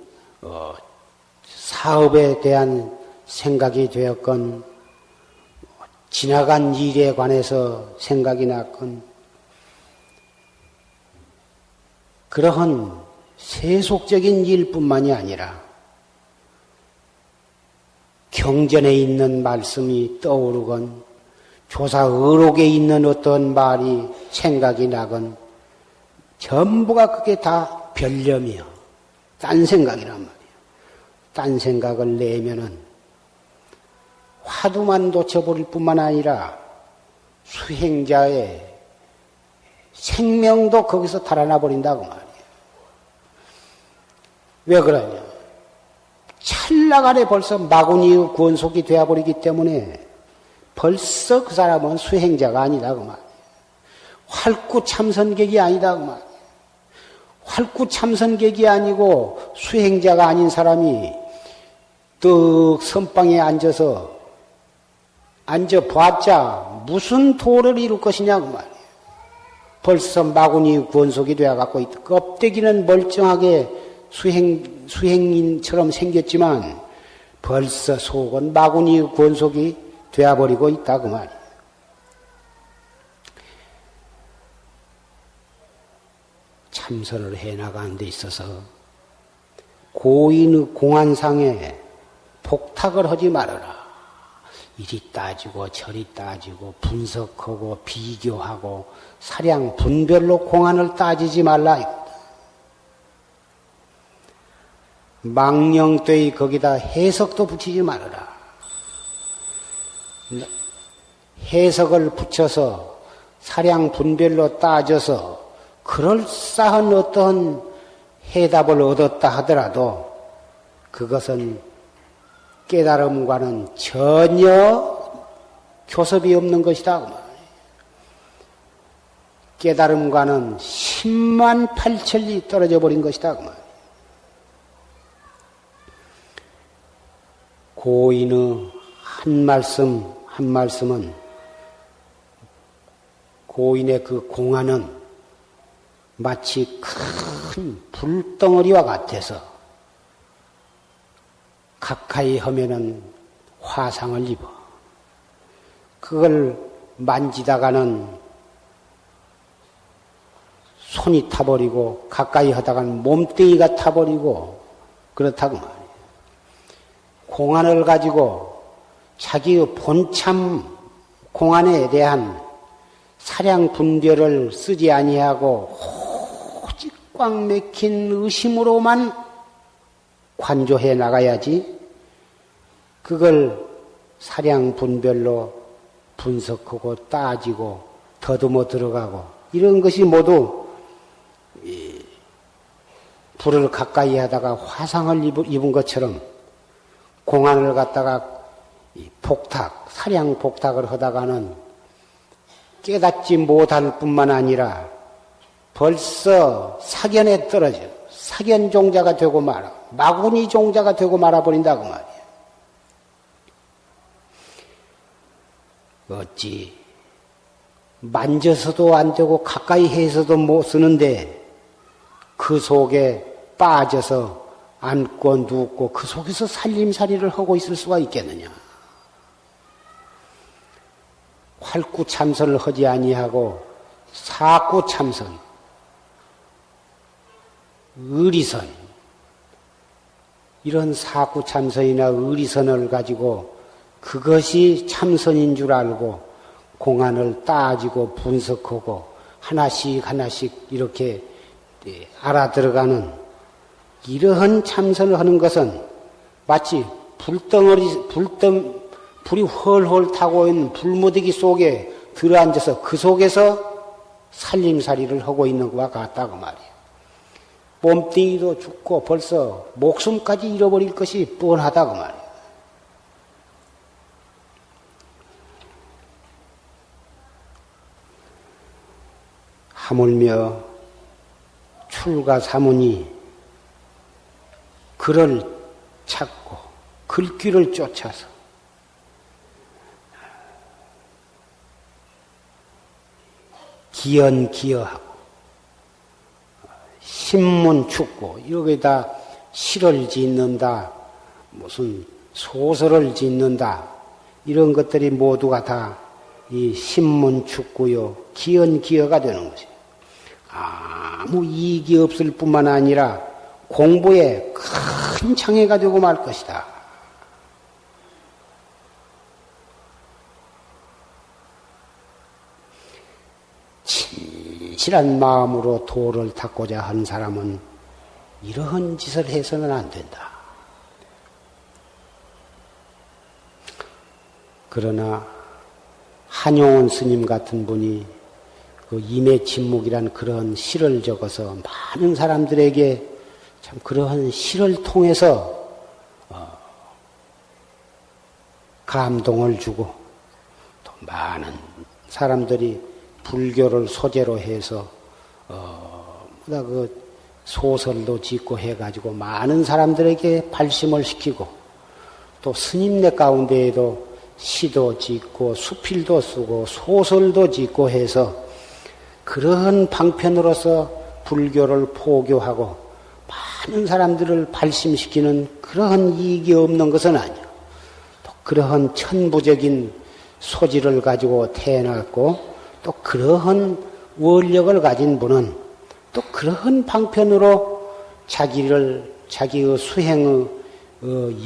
A: 사업에 대한 생각이 되었건 지나간 일에 관해서 생각이 났건 그러한 세속적인 일뿐만이 아니라 경전에 있는 말씀이 떠오르건 조사의록에 있는 어떤 말이 생각이 나건 전부가 그게 다 별념이요. 딴 생각이란 말이에요. 딴 생각을 내면은 화두만 놓쳐버릴 뿐만 아니라 수행자의 생명도 거기서 달아나 버린다고 말이에요. 왜 그러냐? 찰나간에 벌써 마구니의 권속이 되어버리기 때문에 벌써 그 사람은 수행자가 아니다 그 말이에요. 활구 참선객이 아니다 그 말이에요. 활구 참선객이 아니고 수행자가 아닌 사람이 떡 선방에 앉아봤자 무슨 도를 이룰 것이냐 그 말이에요. 벌써 마구니 권속이 되어갖고 있다. 껍데기는 멀쩡하게 수행인처럼 생겼지만 벌써 속은 마구니 권속이 되어버리고 있다 그 말이에요. 참선을 해나가는 데 있어서 고인의 공안상에 복탁을 하지 말아라. 이리 따지고 저리 따지고 분석하고 비교하고 사량 분별로 공안을 따지지 말라. 망령되이 거기다 해석도 붙이지 말아라. 해석을 붙여서 사량 분별로 따져서 그럴싸한 어떤 해답을 얻었다 하더라도 그것은 깨달음과는 전혀 교섭이 없는 것이다. 깨달음과는 10만 8천리 떨어져 버린 것이다. 고인의 한 말씀은 고인의 그 공안은 마치 큰 불덩어리와 같아서 가까이 하면은 화상을 입어. 그걸 만지다가는 손이 타버리고 가까이 하다가는 몸뚱이가 타버리고 그렇다고 말이에요. 공안을 가지고 자기의 본참 공안에 대한 사량 분별을 쓰지 아니하고 오직 꽉 막힌 의심으로만 관조해 나가야지 그걸 사량 분별로 분석하고 따지고 더듬어 들어가고 이런 것이 모두 불을 가까이 하다가 화상을 입은 것처럼 공안을 갖다가 사량 복탁을 하다가는 깨닫지 못할 뿐만 아니라 벌써 사견에 떨어져 사견 종자가 되고 말아 마구니 종자가 되고 말아버린다 그 말이야. 어찌 만져서도 안 되고 가까이 해서도 못 쓰는데 그 속에 빠져서 앉고 눕고 그 속에서 살림살이를 하고 있을 수가 있겠느냐. 활구참선을 하지 아니하고 사구참선, 의리선, 이런 사구참선이나 의리선을 가지고 그것이 참선인 줄 알고 공안을 따지고 분석하고 하나씩 하나씩 이렇게 알아들어가는 이러한 참선을 하는 것은 마치 불이 헐헐 타고 있는 불무더기 속에 들어앉아서 그 속에서 살림살이를 하고 있는 것과 같다고 말이에요. 몸뚱이도 죽고 벌써 목숨까지 잃어버릴 것이 뻔하다고 말이에요. 하물며 출가사문이 글을 찾고 글귀를 쫓아서 기연기여하고 신문 축고 여기다 시를 짓는다 무슨 소설을 짓는다 이런 것들이 모두가 다 이 신문 축구요 기연기여가 되는 것이에요. 아무 이익이 없을 뿐만 아니라 공부에 큰 장애가 되고 말 것이다. 진실한 마음으로 도를 닦고자 한 사람은 이러한 짓을 해서는 안 된다. 그러나 한용운 스님 같은 분이 그 임해진묵이란 그런 시를 적어서 많은 사람들에게 참 그러한 시를 통해서 감동을 주고 또 많은 사람들이 불교를 소재로 해서 그 소설도 짓고 해가지고 많은 사람들에게 발심을 시키고 또 스님네 가운데에도 시도 짓고 수필도 쓰고 소설도 짓고 해서 그러한 방편으로서 불교를 포교하고 많은 사람들을 발심시키는 그러한 이익이 없는 것은 아니야. 또 그러한 천부적인 소질을 가지고 태어났고 또 그러한 원력을 가진 분은 또 그러한 방편으로 자기의 수행의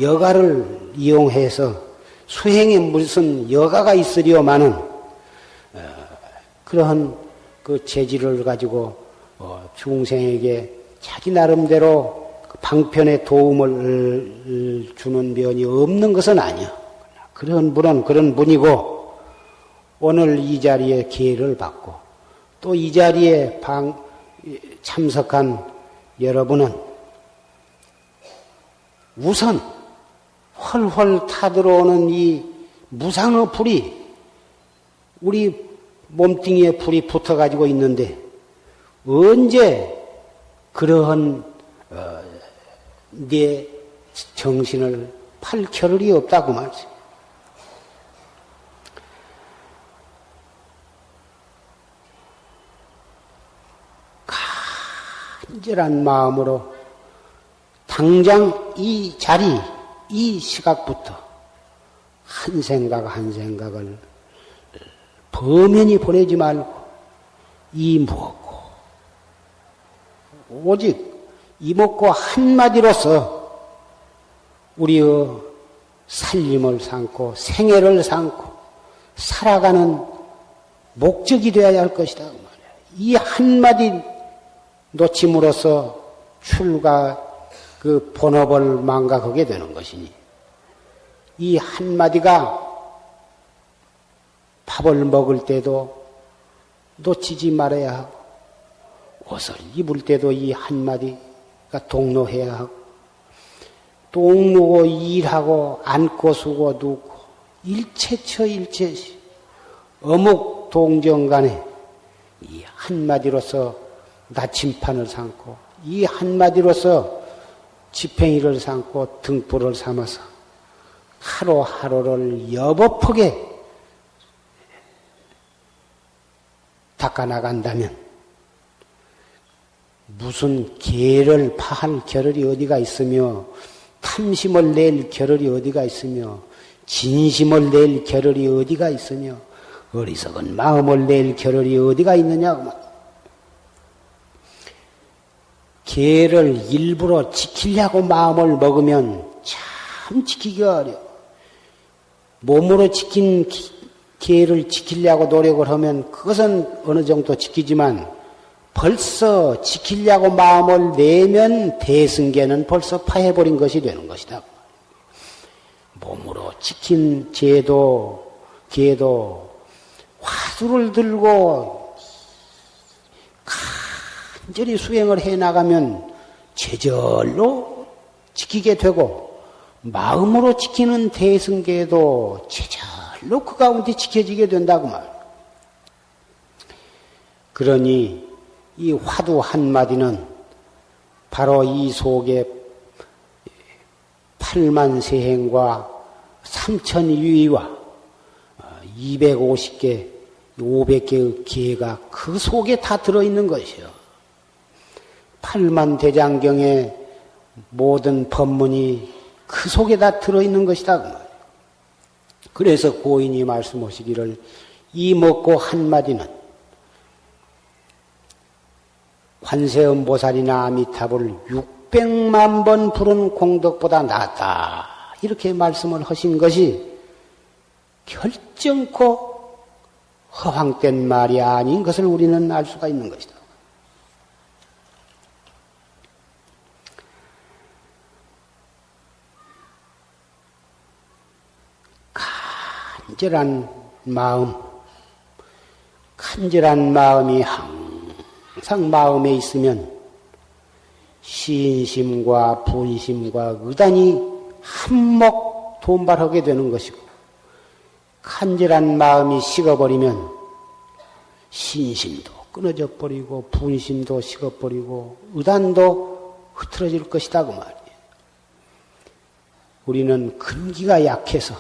A: 여가를 이용해서 수행에 무슨 여가가 있으려마는 그러한 그 재질을 가지고 중생에게 자기 나름대로 방편에 도움을 주는 면이 없는 것은 아니야. 그런 분은 그런 분이고 오늘 이 자리에 기회를 받고 또 이 자리에 참석한 여러분은 우선 훨훨 타들어오는 이 무상의 불이 우리 몸뚱이에 불이 붙어가지고 있는데 언제 그러한 내 정신을 팔 겨를이 없다고 말이지. 간절한 마음으로 당장 이 자리, 이 시각부터 한 생각 한 생각을 범연히 보내지 말고 이먹고 오직 이먹고 한마디로서 우리의 살림을 삼고 생애를 삼고 살아가는 목적이 되어야 할 것이다. 이 한마디 놓침으로써 출가 그 본업을 망각하게 되는 것이니 이 한마디가 밥을 먹을 때도 놓치지 말아야 하고, 옷을 입을 때도 이 한마디가 동로해야 하고, 똥 누고 일하고 앉고 서고 눕고 일체처 일체시 어묵 동정간에 이 한마디로서 나침판을 삼고 이 한마디로서 지팽이를 삼고 등불을 삼아서 하루하루를 여법하게 닦아나간다면 무슨 개를 파할 겨를이 어디가 있으며 탐심을 낼 겨를이 어디가 있으며 진심을 낼 겨를이 어디가 있으며 어리석은 마음을 낼 겨를이 어디가 있느냐. 개를 일부러 지키려고 마음을 먹으면 참 지키기가 어려워. 몸으로 지킨 개를 지키려고 노력을 하면 그것은 어느 정도 지키지만 벌써 지키려고 마음을 내면 대승계는 벌써 파해버린 것이 되는 것이다. 몸으로 지킨 개도 화두를 들고 간절히 수행을 해나가면 제절로 지키게 되고 마음으로 지키는 대승계도 제절로 그 가운데 지켜지게 된다고 말이야. 그러니 이 화두 한마디는 바로 이 속에 8만 세행과 3천 유의와 250개, 500개의 기회가 그 속에 다 들어있는 것이요. 8만 대장경의 모든 법문이 그 속에 다 들어있는 것이다. 그래서 고인이 말씀하시기를 이 먹고 한마디는 관세음보살이나 아미타불을 600만 번 부른 공덕보다 낫다. 이렇게 말씀을 하신 것이 결정코 허황된 말이 아닌 것을 우리는 알 수가 있는 것이다. 간절한 마음이 항상 마음에 있으면 신심과 분심과 의단이 한몫 돈발하게 되는 것이고, 간절한 마음이 식어버리면 신심도 끊어져 버리고 분심도 식어버리고 의단도 흐트러질 것이다 그 말이에요. 우리는 근기가 약해서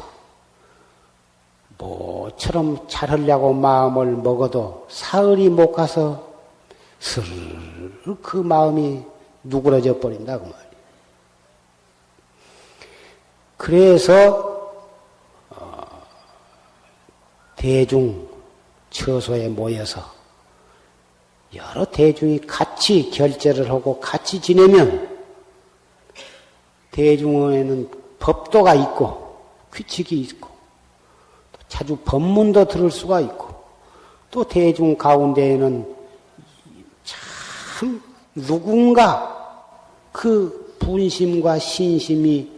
A: 모처럼 잘하려고 마음을 먹어도 사흘이 못 가서 스르르 그 마음이 누그러져 버린다고 말이에요. 그래서 대중 처소에 모여서 여러 대중이 같이 결제를 하고 같이 지내면 대중에는 법도가 있고 규칙이 있고 자주 법문도 들을 수가 있고 또 대중 가운데에는 참 누군가 그 분심과 신심이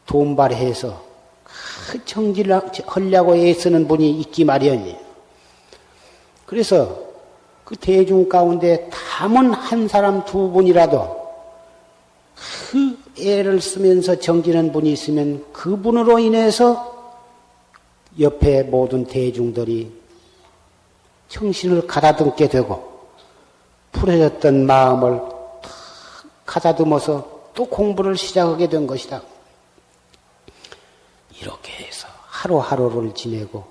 A: 돈발해서 그 정진을 하려고 애쓰는 분이 있기 마련이에요. 그래서 그 대중 가운데 담은 한 사람 두 분이라도 그 애를 쓰면서 정진한 분이 있으면 그분으로 인해서 옆에 모든 대중들이 정신을 가다듬게 되고 풀어졌던 마음을 탁 가다듬어서 또 공부를 시작하게 된 것이다. 이렇게 해서 하루하루를 지내고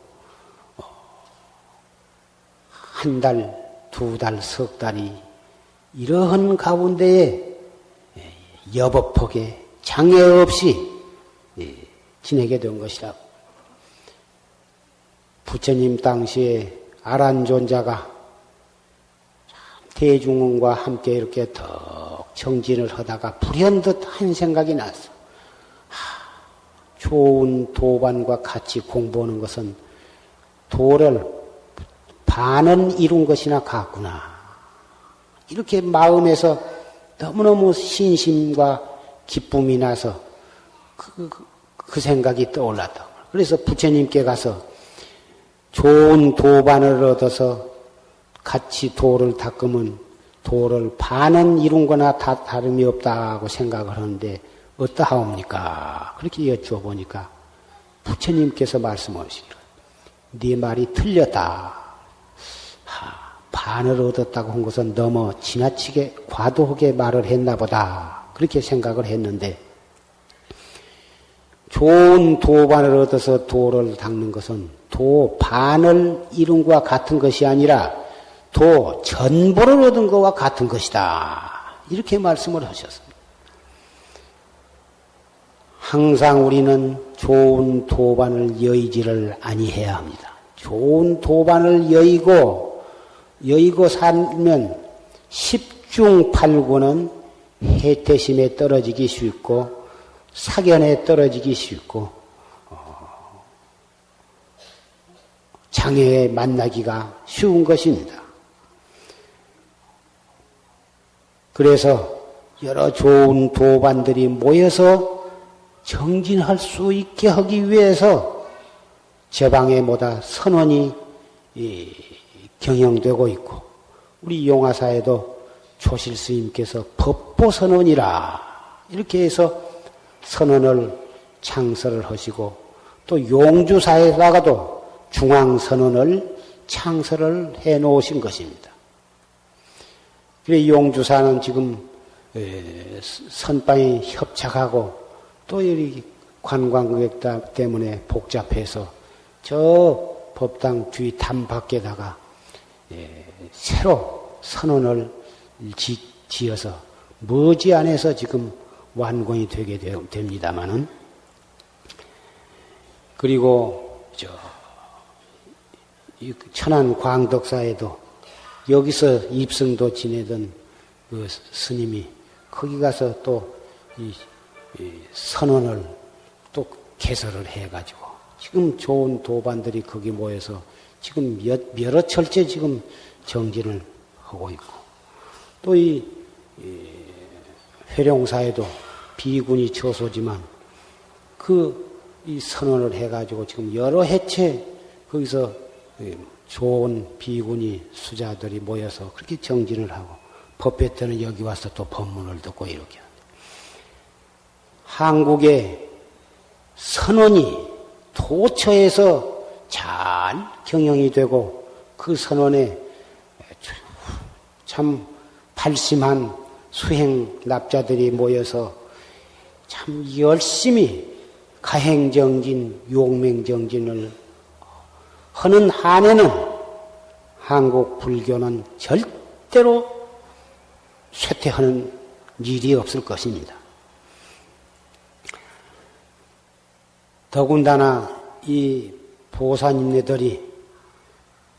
A: 한 달, 두 달, 석 달이 이러한 가운데에 여법하게 장애 없이 지내게 된 것이다. 부처님 당시에 아란존자가 대중원과 함께 이렇게 더 정진을 하다가 불현듯 한 생각이 났어. 좋은 도반과 같이 공부하는 것은 도를 반은 이룬 것이나 같구나. 이렇게 마음에서 너무너무 신심과 기쁨이 나서 그 생각이 떠올랐다. 그래서 부처님께 가서 좋은 도반을 얻어서 같이 도를 닦으면 도를 반은 이룬 거나 다 다름이 없다고 생각을 하는데 어떠하옵니까? 그렇게 여쭈어보니까 부처님께서 말씀하시기를 네 말이 틀렸다. 반을 얻었다고 한 것은 너무 지나치게 과도하게 말을 했나 보다. 그렇게 생각을 했는데 좋은 도반을 얻어서 도를 닦는 것은 도 반을 이룬 것과 같은 것이 아니라 도 전부를 얻은 것과 같은 것이다. 이렇게 말씀을 하셨습니다. 항상 우리는 좋은 도반을 여의지를 아니해야 합니다. 좋은 도반을 여의고 살면 십중팔구는 해태심에 떨어지기 쉽고 사견에 떨어지기 쉽고 장애에 만나기가 쉬운 것입니다. 그래서 여러 좋은 도반들이 모여서 정진할 수 있게 하기 위해서 제방에 모다 선언이 경영되고 있고 우리 용화사에도 조실스님께서 법보선언이라 이렇게 해서 선언을 창설을 하시고 또 용주사에다가도 중앙선언을 창설을 해 놓으신 것입니다. 그래 용주사는 지금 선방이 협착하고 또 여기 관광객 때문에 복잡해서 저 법당 뒤 담 밖에다가 새로 선언을 지어서 머지않아서 지금 완공이 되게 됩니다마는 그리고 천안 광덕사에도 여기서 입성도 지내던 그 스님이 거기 가서 또 이 선언을 또 개설을 해가지고 지금 좋은 도반들이 거기 모여서 지금 여러 철제 지금 정진을 하고 있고 또 이 회룡사에도 비군이 처소지만 이 선언을 해가지고 지금 여러 해체 거기서 좋은 비군이 수자들이 모여서 그렇게 정진을 하고 법회 때는 여기 와서 또 법문을 듣고 이렇게 합니다. 한국의 선언이 도처에서 잘 경영이 되고 그 선언에 참 발심한 수행납자들이 모여서 참 열심히 가행정진, 용맹정진을 하는 한에는 한국 불교는 절대로 쇠퇴하는 일이 없을 것입니다. 더군다나 이 보살님네들이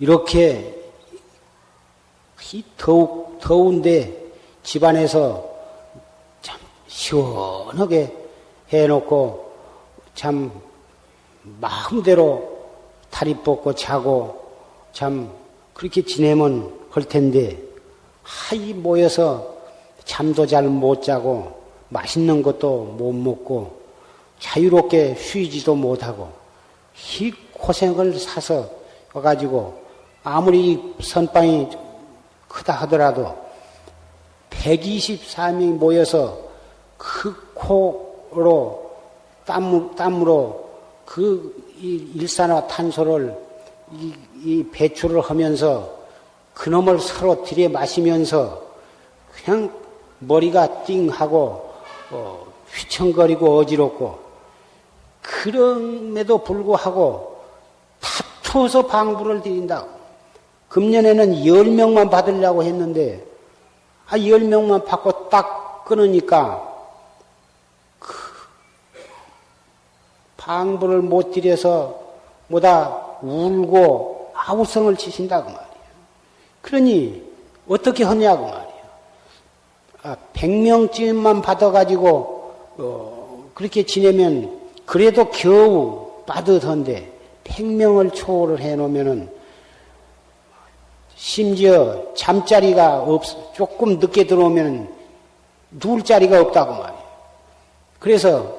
A: 이렇게 더욱 더운데 집안에서 참 시원하게 해놓고 참 마음대로 다리 뻗고 자고 참 그렇게 지내면 할 텐데 하이 모여서 잠도 잘 못 자고 맛있는 것도 못 먹고 자유롭게 쉬지도 못하고 이 고생을 사서 와가지고 아무리 선방이 크다 하더라도 124명이 모여서 그 코로 땀으로 그 일산화탄소를 이 배출을 하면서 그놈을 서로 들여 마시면서 그냥 머리가 띵하고 휘청거리고 어지럽고 그럼에도 불구하고 다투어서 방부를 드린다고. 금년에는 10명만 받으려고 했는데 10명만 받고 딱 끊으니까 방부를 못 드려서 뭐다 울고 아우성을 치신다고 말이에요. 그러니 어떻게 하냐고 말이에요. 100명쯤만 받아가지고 그렇게 지내면 그래도 겨우 빠듯한데 100명을 초월을 해놓으면은 심지어 잠자리가 조금 늦게 들어오면 누울 자리가 없다고 말이에요. 그래서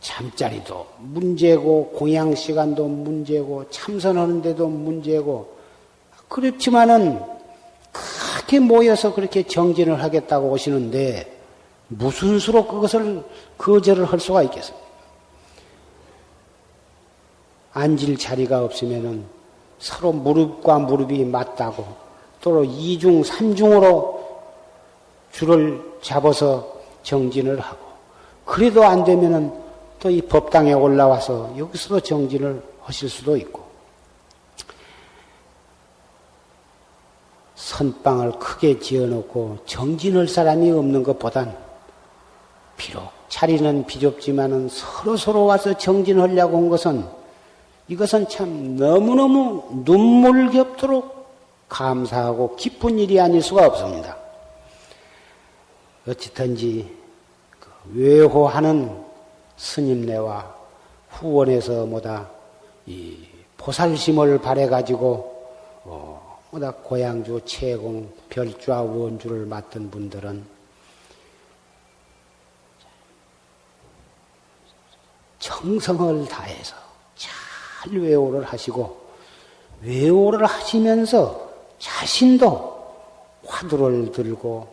A: 잠자리도 문제고 공양 시간도 문제고 참선하는데도 문제고 그렇지만은 그렇게 모여서 그렇게 정진을 하겠다고 오시는데 무슨 수로 그것을 거절을 할 수가 있겠습니까? 앉을 자리가 없으면은 서로 무릎과 무릎이 맞다고 또 이중 삼중으로 줄을 잡아서 정진을 하고 그래도 안 되면은 또 이 법당에 올라와서 여기서도 정진을 하실 수도 있고 선방을 크게 지어놓고 정진할 사람이 없는 것보단 비록 자리는 비좁지만은 서로 와서 정진하려고 한 것은 이것은 참 너무너무 눈물겹도록 감사하고 기쁜 일이 아닐 수가 없습니다. 어찌든지 외호하는 스님네와 후원에서 이 보살심을 발해가지고 고양주 채공 별좌 원주를 맡은 분들은 정성을 다해서 잘 외호를 하시고 외호를 하시면서 자신도 화두를 들고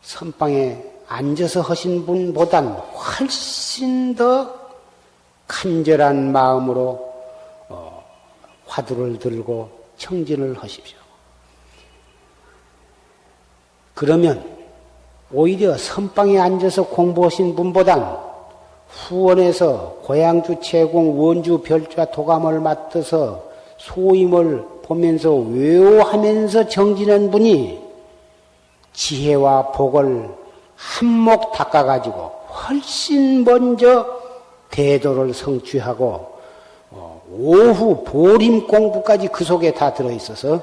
A: 선방에 앉아서 하신 분보단 훨씬 더 간절한 마음으로 화두를 들고 청진을 하십시오. 그러면 오히려 선방에 앉아서 공부하신 분보단 후원에서 고양주 채공 원주 별좌 도감을 맡아서 소임을 보면서 외워하면서 정진한 분이 지혜와 복을 한몫 닦아가지고 훨씬 먼저 대도를 성취하고 오후 보림 공부까지 그 속에 다 들어있어서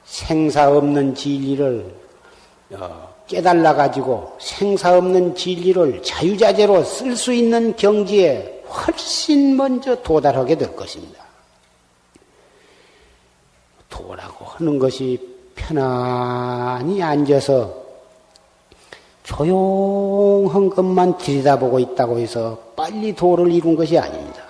A: 생사 없는 진리를 깨달아가지고 생사 없는 진리를 자유자재로 쓸 수 있는 경지에 훨씬 먼저 도달하게 될 것입니다. 도라고 하는 것이 편안히 앉아서 조용한 것만 들여다보고 있다고 해서 빨리 도를 이룬 것이 아닙니다.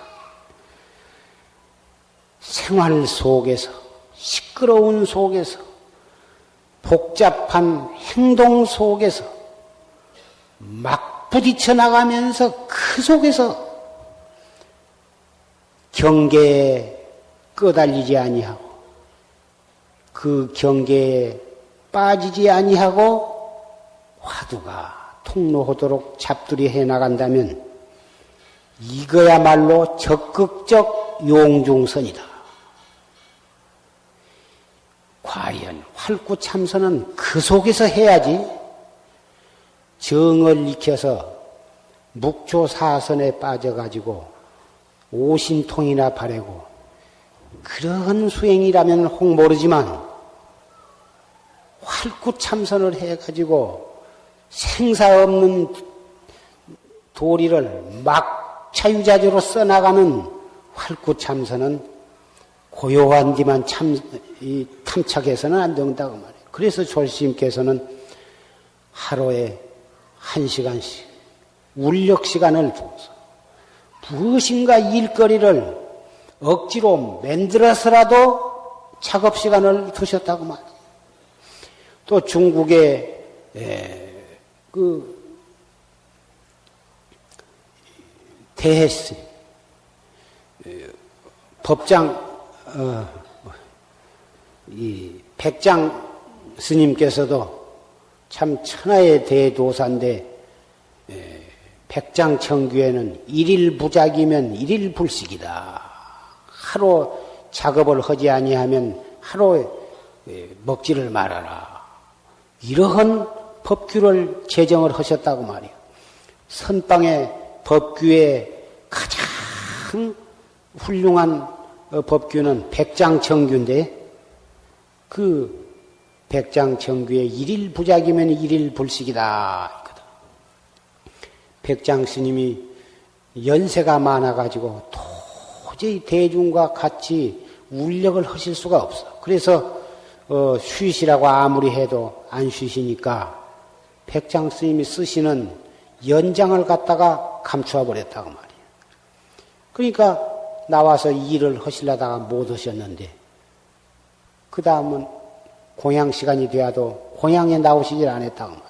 A: 생활 속에서, 시끄러운 속에서, 복잡한 행동 속에서 막 부딪혀 나가면서 그 속에서 경계에 끄달리지 아니하고 그 경계에 빠지지 아니하고 화두가 통로하도록 잡두리 해나간다면 이거야말로 적극적 용중선이다. 과연 활구참선은 그 속에서 해야지 정을 익혀서 묵초사선에 빠져가지고 오신통이나 바래고 그런 수행이라면 혹 모르지만 활구참선을 해가지고 생사 없는 도리를 막 자유자재로 써나가는 활구참선은 고요한 데만 탐착해서는 안 된다고 말이에요. 그래서 조스님께서는 하루에 1시간씩 울력시간을 두어서 무엇인가 일거리를 억지로 만들어서라도 작업시간을 두셨다고 말이에요. 또 중국의 대해스 법장 이 백장 스님께서도 참 천하의 대도사인데 백장청규에는 일일부작이면 일일불식이다. 하루 작업을 하지 아니하면 하루에 먹지를 말아라. 이러한 법규를 제정을 하셨다고 말이에요. 선방의 법규의 가장 훌륭한 법규는 백장청규인데 그 백장청규의 일일부작이면 일일불식이다. 백장스님이 연세가 많아가지고 도저히 대중과 같이 울력을 하실 수가 없어. 그래서 쉬시라고 아무리 해도 안 쉬시니까 백장스님이 쓰시는 연장을 갖다가 감추어 버렸다고 말이에요. 그러니까 나와서 일을 하시려다가 못 하셨는데 그 다음은 공양 시간이 되어도 공양에 나오시질 않았다고 말이에요.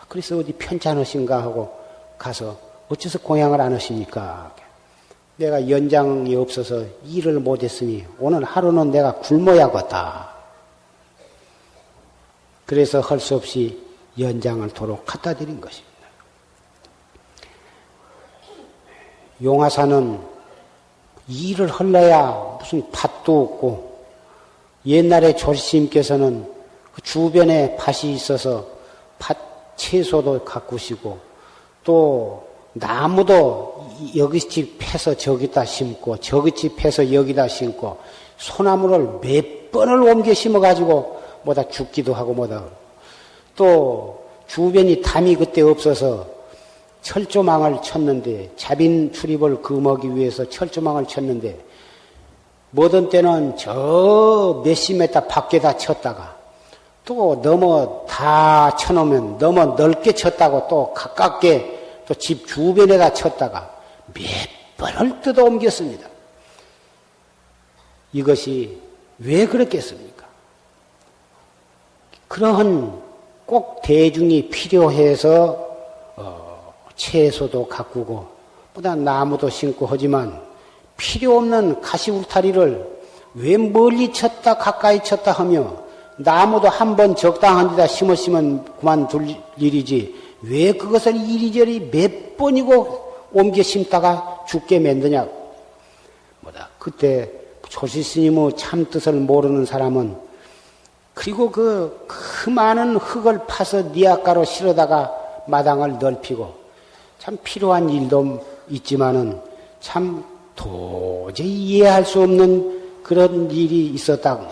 A: 그래서 어디 편찮으신가 하고 가서 어째서 공양을 안 하십니까? 내가 연장이 없어서 일을 못했으니 오늘 하루는 내가 굶어야겠다. 그래서 할 수 없이 연장을 도로 갖다 드린 것입니다. 용화사는 일을 하려야 무슨 밭도 없고 옛날에 조리스님께서는 그 주변에 밭이 있어서 밭 채소도 가꾸시고 또 나무도 여기집 패서 저기다 심고 저기집 패서 여기다 심고 소나무를 몇 번을 옮겨 심어가지고 뭐다 죽기도 하고 뭐다 또 주변이 담이 그때 없어서 철조망을 쳤는데 자빈 출입을 금하기 위해서 철조망을 쳤는데 뭐든 때는 저 몇십 미터 밖에다 쳤다가 또 너무 다 쳐놓으면 너무 넓게 쳤다고 또 가깝게 또 집 주변에다 쳤다가 몇 번을 뜯어 옮겼습니다. 이것이 왜 그렇겠습니까? 그러한 꼭 대중이 필요해서 채소도 가꾸고 보다 나무도 심고 하지만 필요 없는 가시 울타리를 왜 멀리 쳤다 가까이 쳤다 하며 나무도 한 번 적당한 데다 심었으면 그만둘 일이지 왜 그것을 이리저리 몇 번이고 옮겨 심다가 죽게 만드냐. 뭐다 그때 조실스님의 참 뜻을 모르는 사람은 그리고 그 많은 흙을 파서 니아가로 실어다가 마당을 넓히고 참 필요한 일도 있지만은 참 도저히 이해할 수 없는 그런 일이 있었다고.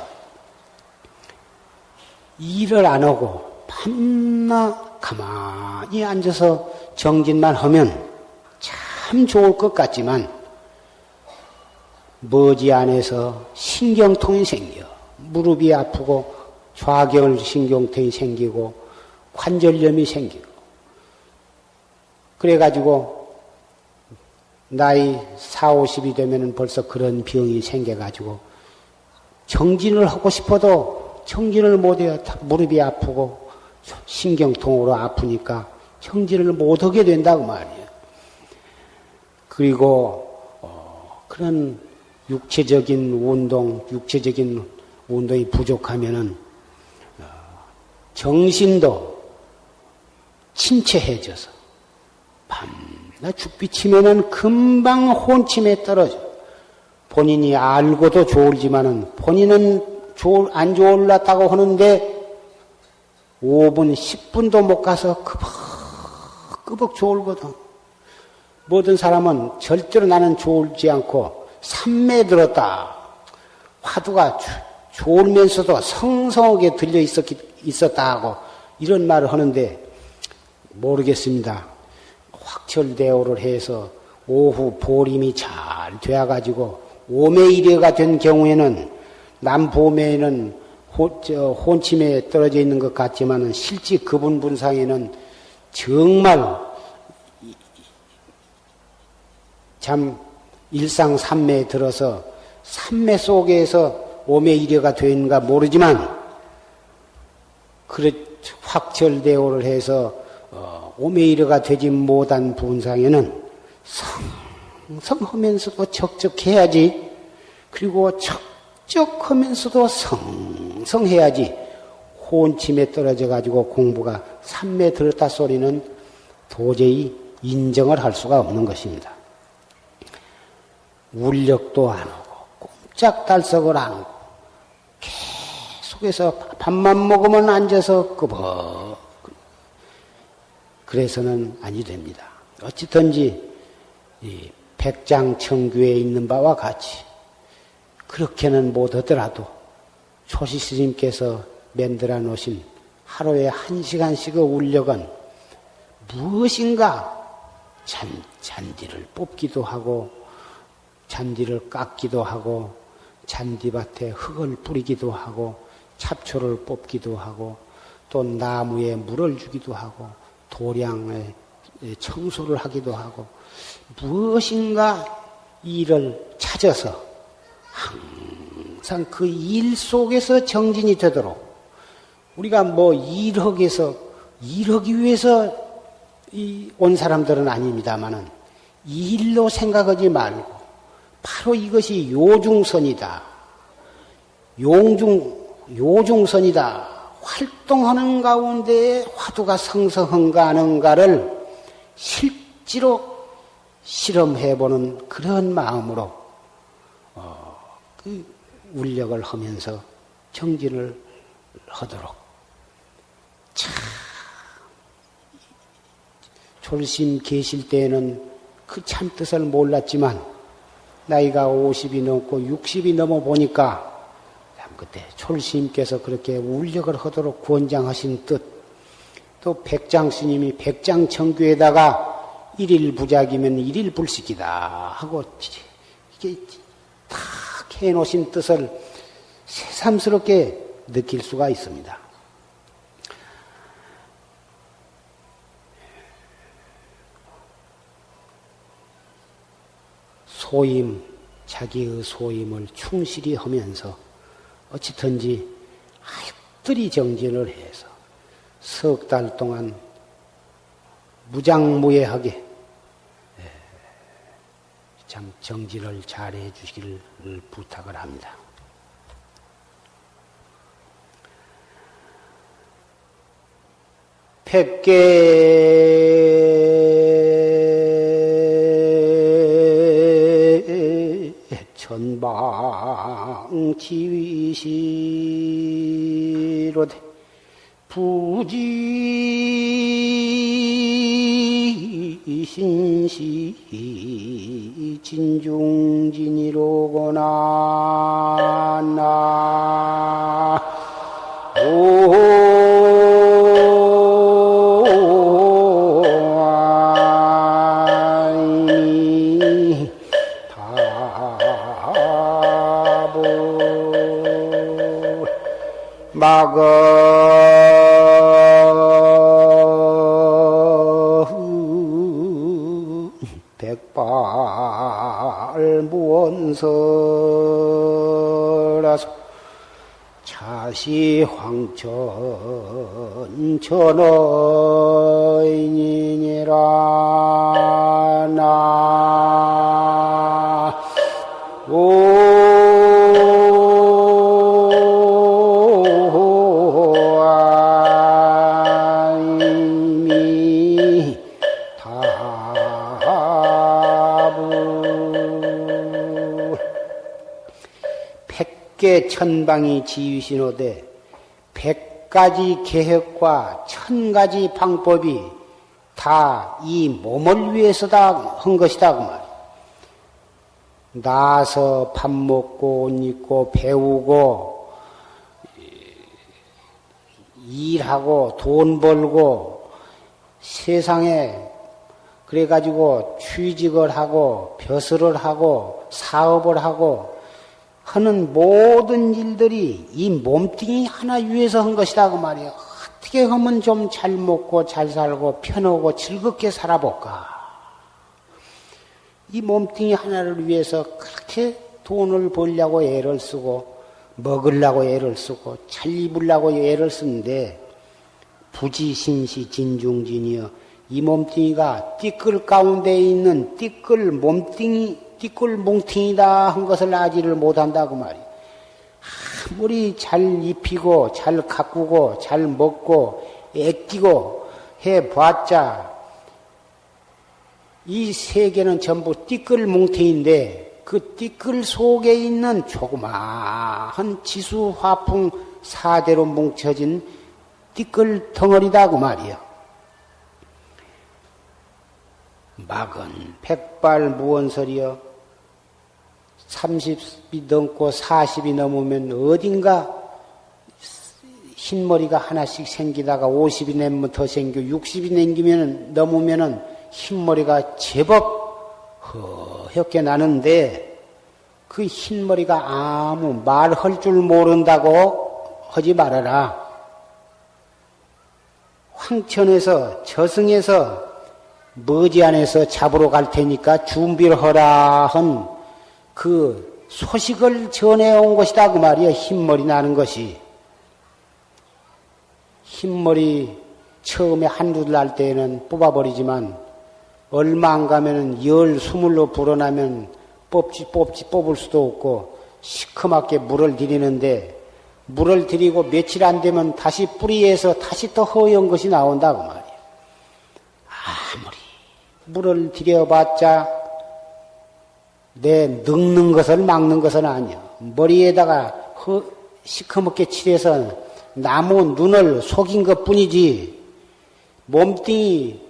A: 일을 안 하고 밤낮 가만히 앉아서 정진만 하면 참 좋을 것 같지만 머지않아서 신경통이 생겨 무릎이 아프고 좌결 신경통이 생기고 관절염이 생기고 그래가지고 나이 40, 50이 되면 벌써 그런 병이 생겨가지고 정진을 하고 싶어도 정진을 못해요. 무릎이 아프고 신경통으로 아프니까 정진을 못하게 된다고 말이에요. 그리고 그런 육체적인 운동이 부족하면은 정신도 침체해져서 밤낮 죽비치면은 금방 혼침에 떨어져. 본인이 알고도 좋을지만은 본인은 안 좋을랐다고 하는데 5분, 10분도 못 가서 끄벅 졸거든. 모든 사람은 절대로 나는 졸지 않고 삼매에 들었다. 화두가 졸면서도 성성하게 들려 있었다 하고 이런 말을 하는데 모르겠습니다. 확철대오를 해서 오후 보림이 잘 되어가지고 오매일여가 된 경우에는 남보매에는 혼침에 떨어져 있는 것 같지만은 실제 그분 분상에는 정말 참 일상삼매에 들어서 삼매 속에서 오매일여가 되는가 모르지만 확철대오를 해서 오매일여가 되지 못한 분상에는 성성하면서도 적적해야지. 그리고 적적하면서도 성성해야지. 혼침에 떨어져 가지고 공부가 삼매 들었다 소리는 도저히 인정을 할 수가 없는 것입니다. 울력도 안 하고 꼼짝달석을 안 하고 계속해서 밥만 먹으면 앉아서 끄벅. 그래서는 아니 됩니다. 어찌든지 이 백장청규에 있는 바와 같이 그렇게는 못하더라도 초시 스님께서 만들어 놓으신 하루에 1시간씩의 울력은 무엇인가 잔디를 뽑기도 하고 잔디를 깎기도 하고 잔디밭에 흙을 뿌리기도 하고 잡초를 뽑기도 하고 또 나무에 물을 주기도 하고 도량에 청소를 하기도 하고 무엇인가 일을 찾아서 항상 그 일 속에서 정진이 되도록 우리가 뭐 일하기 위해서 온 사람들은 아닙니다만은 이 일로 생각하지 말고 바로 이것이 요중선이다. 요중선이다. 활동하는 가운데 화두가 성성한가 하는가를 실제로 실험해보는 그런 마음으로 그 울력을 하면서 정진을 하도록 졸심 계실 때에는 그 참뜻을 몰랐지만 나이가 50이 넘고 60이 넘어 보니까 그때 졸심께서 그렇게 울력을 하도록 권장하신 뜻, 또 백장 스님이 백장청규에다가 일일부작이면 일일불식이다 하고 이게 다 해놓으신 뜻을 새삼스럽게 느낄 수가 있습니다. 소임, 자기의 소임을 충실히 하면서 어찌든지 하엽들이 정진을 해서 석 달 동안 무장무예하게 참 정진을 잘해 주시기를 부탁을 합니다. 백계 천방 지위시로되 부지신시 진중진이로구나 나 백발무언서라서 자시황천 천어인이니라 나 천방이 지휘시노되 100가지 계획과 1000가지 방법이 다 이 몸을 위해서다 한 것이다 그 말이야. 나서 밥 먹고 옷 입고 배우고 일하고 돈 벌고 세상에 그래가지고 취직을 하고 벼슬을 하고 사업을 하고 하는 모든 일들이 이 몸뚱이 하나 위해서 한 것이다 그 말이에요. 어떻게 하면 좀 잘 먹고 잘 살고 편하고 즐겁게 살아볼까. 이 몸뚱이 하나를 위해서 그렇게 돈을 벌려고 애를 쓰고 먹으려고 애를 쓰고 잘 입으려고 애를 쓰는데 부지신시 진중진이여 이 몸뚱이가 띠끌 가운데 있는 띠끌 뭉팅이다 한 것을 아지를 못한다 그 말이야. 아무리 잘 입히고 잘 가꾸고 잘 먹고 애끼고 해봤자 이 세계는 전부 띠끌 뭉팅인데 그 띠끌 속에 있는 조그마한 지수 화풍 사대로 뭉쳐진 띠끌 덩어리다 그 말이야. 막은 백발 무언설이여 30이 넘고 40이 넘으면 어딘가 흰머리가 하나씩 생기다가 50이 넘으면 더 생겨 60이 넘으면은 흰머리가 제법 허옇게 나는데 그 흰머리가 아무 말할 줄 모른다고 하지 말아라. 황천에서 저승에서 머지않아서 잡으러 갈 테니까 준비를 하라 한 그 소식을 전해온 것이다 그 말이야. 흰머리 나는 것이. 흰머리 처음에 한두 날 때에는 뽑아버리지만 얼마 안 가면은 열 스물로 불어나면 뽑을 수도 없고 시커멓게 물을 들이는데 물을 들이고 며칠 안 되면 다시 뿌리에서 다시 또 허연 것이 나온다고 말이야. 아무리 물을 들여봤자 내 늙는 것을 막는 것은 아니야. 머리에다가 시커멓게 칠해서 나무 눈을 속인 것 뿐이지 몸뚱이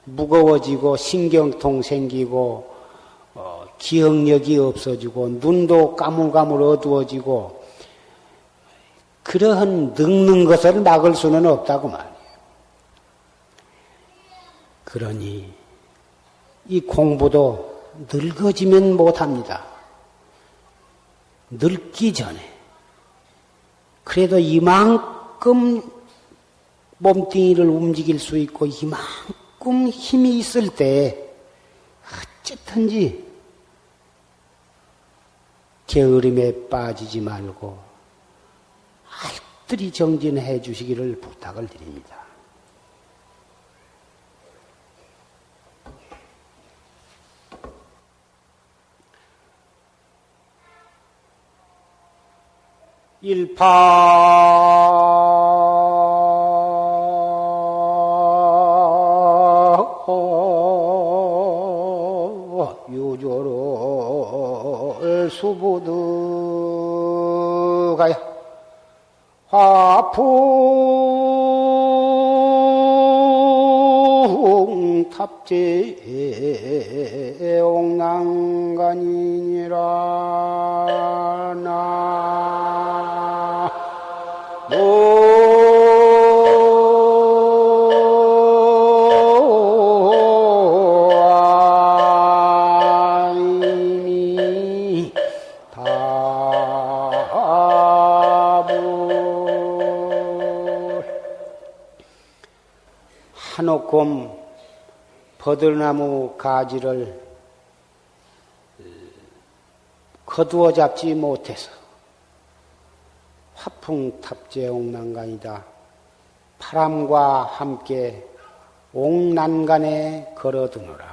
A: 무거워지고 신경통 생기고 기억력이 없어지고 눈도 까물까물 어두워지고 그러한 늙는 것을 막을 수는 없다고 말이에요. 그러니 이 공부도 늙어지면 못합니다. 늙기 전에 그래도 이만큼 몸뚱이를 움직일 수 있고 이만큼 힘이 있을 때 어쨌든지 게으름에 빠지지 말고 알뜰히 정진해 주시기를 부탁을 드립니다. 일파 유조를 수부득하여 화풍 탑재 옥난간이니라 나 한옥곰 버들나무 가지를 거두어 잡지 못해서 화풍탑재 옥난간이다. 바람과 함께 옥난간에 걸어두노라.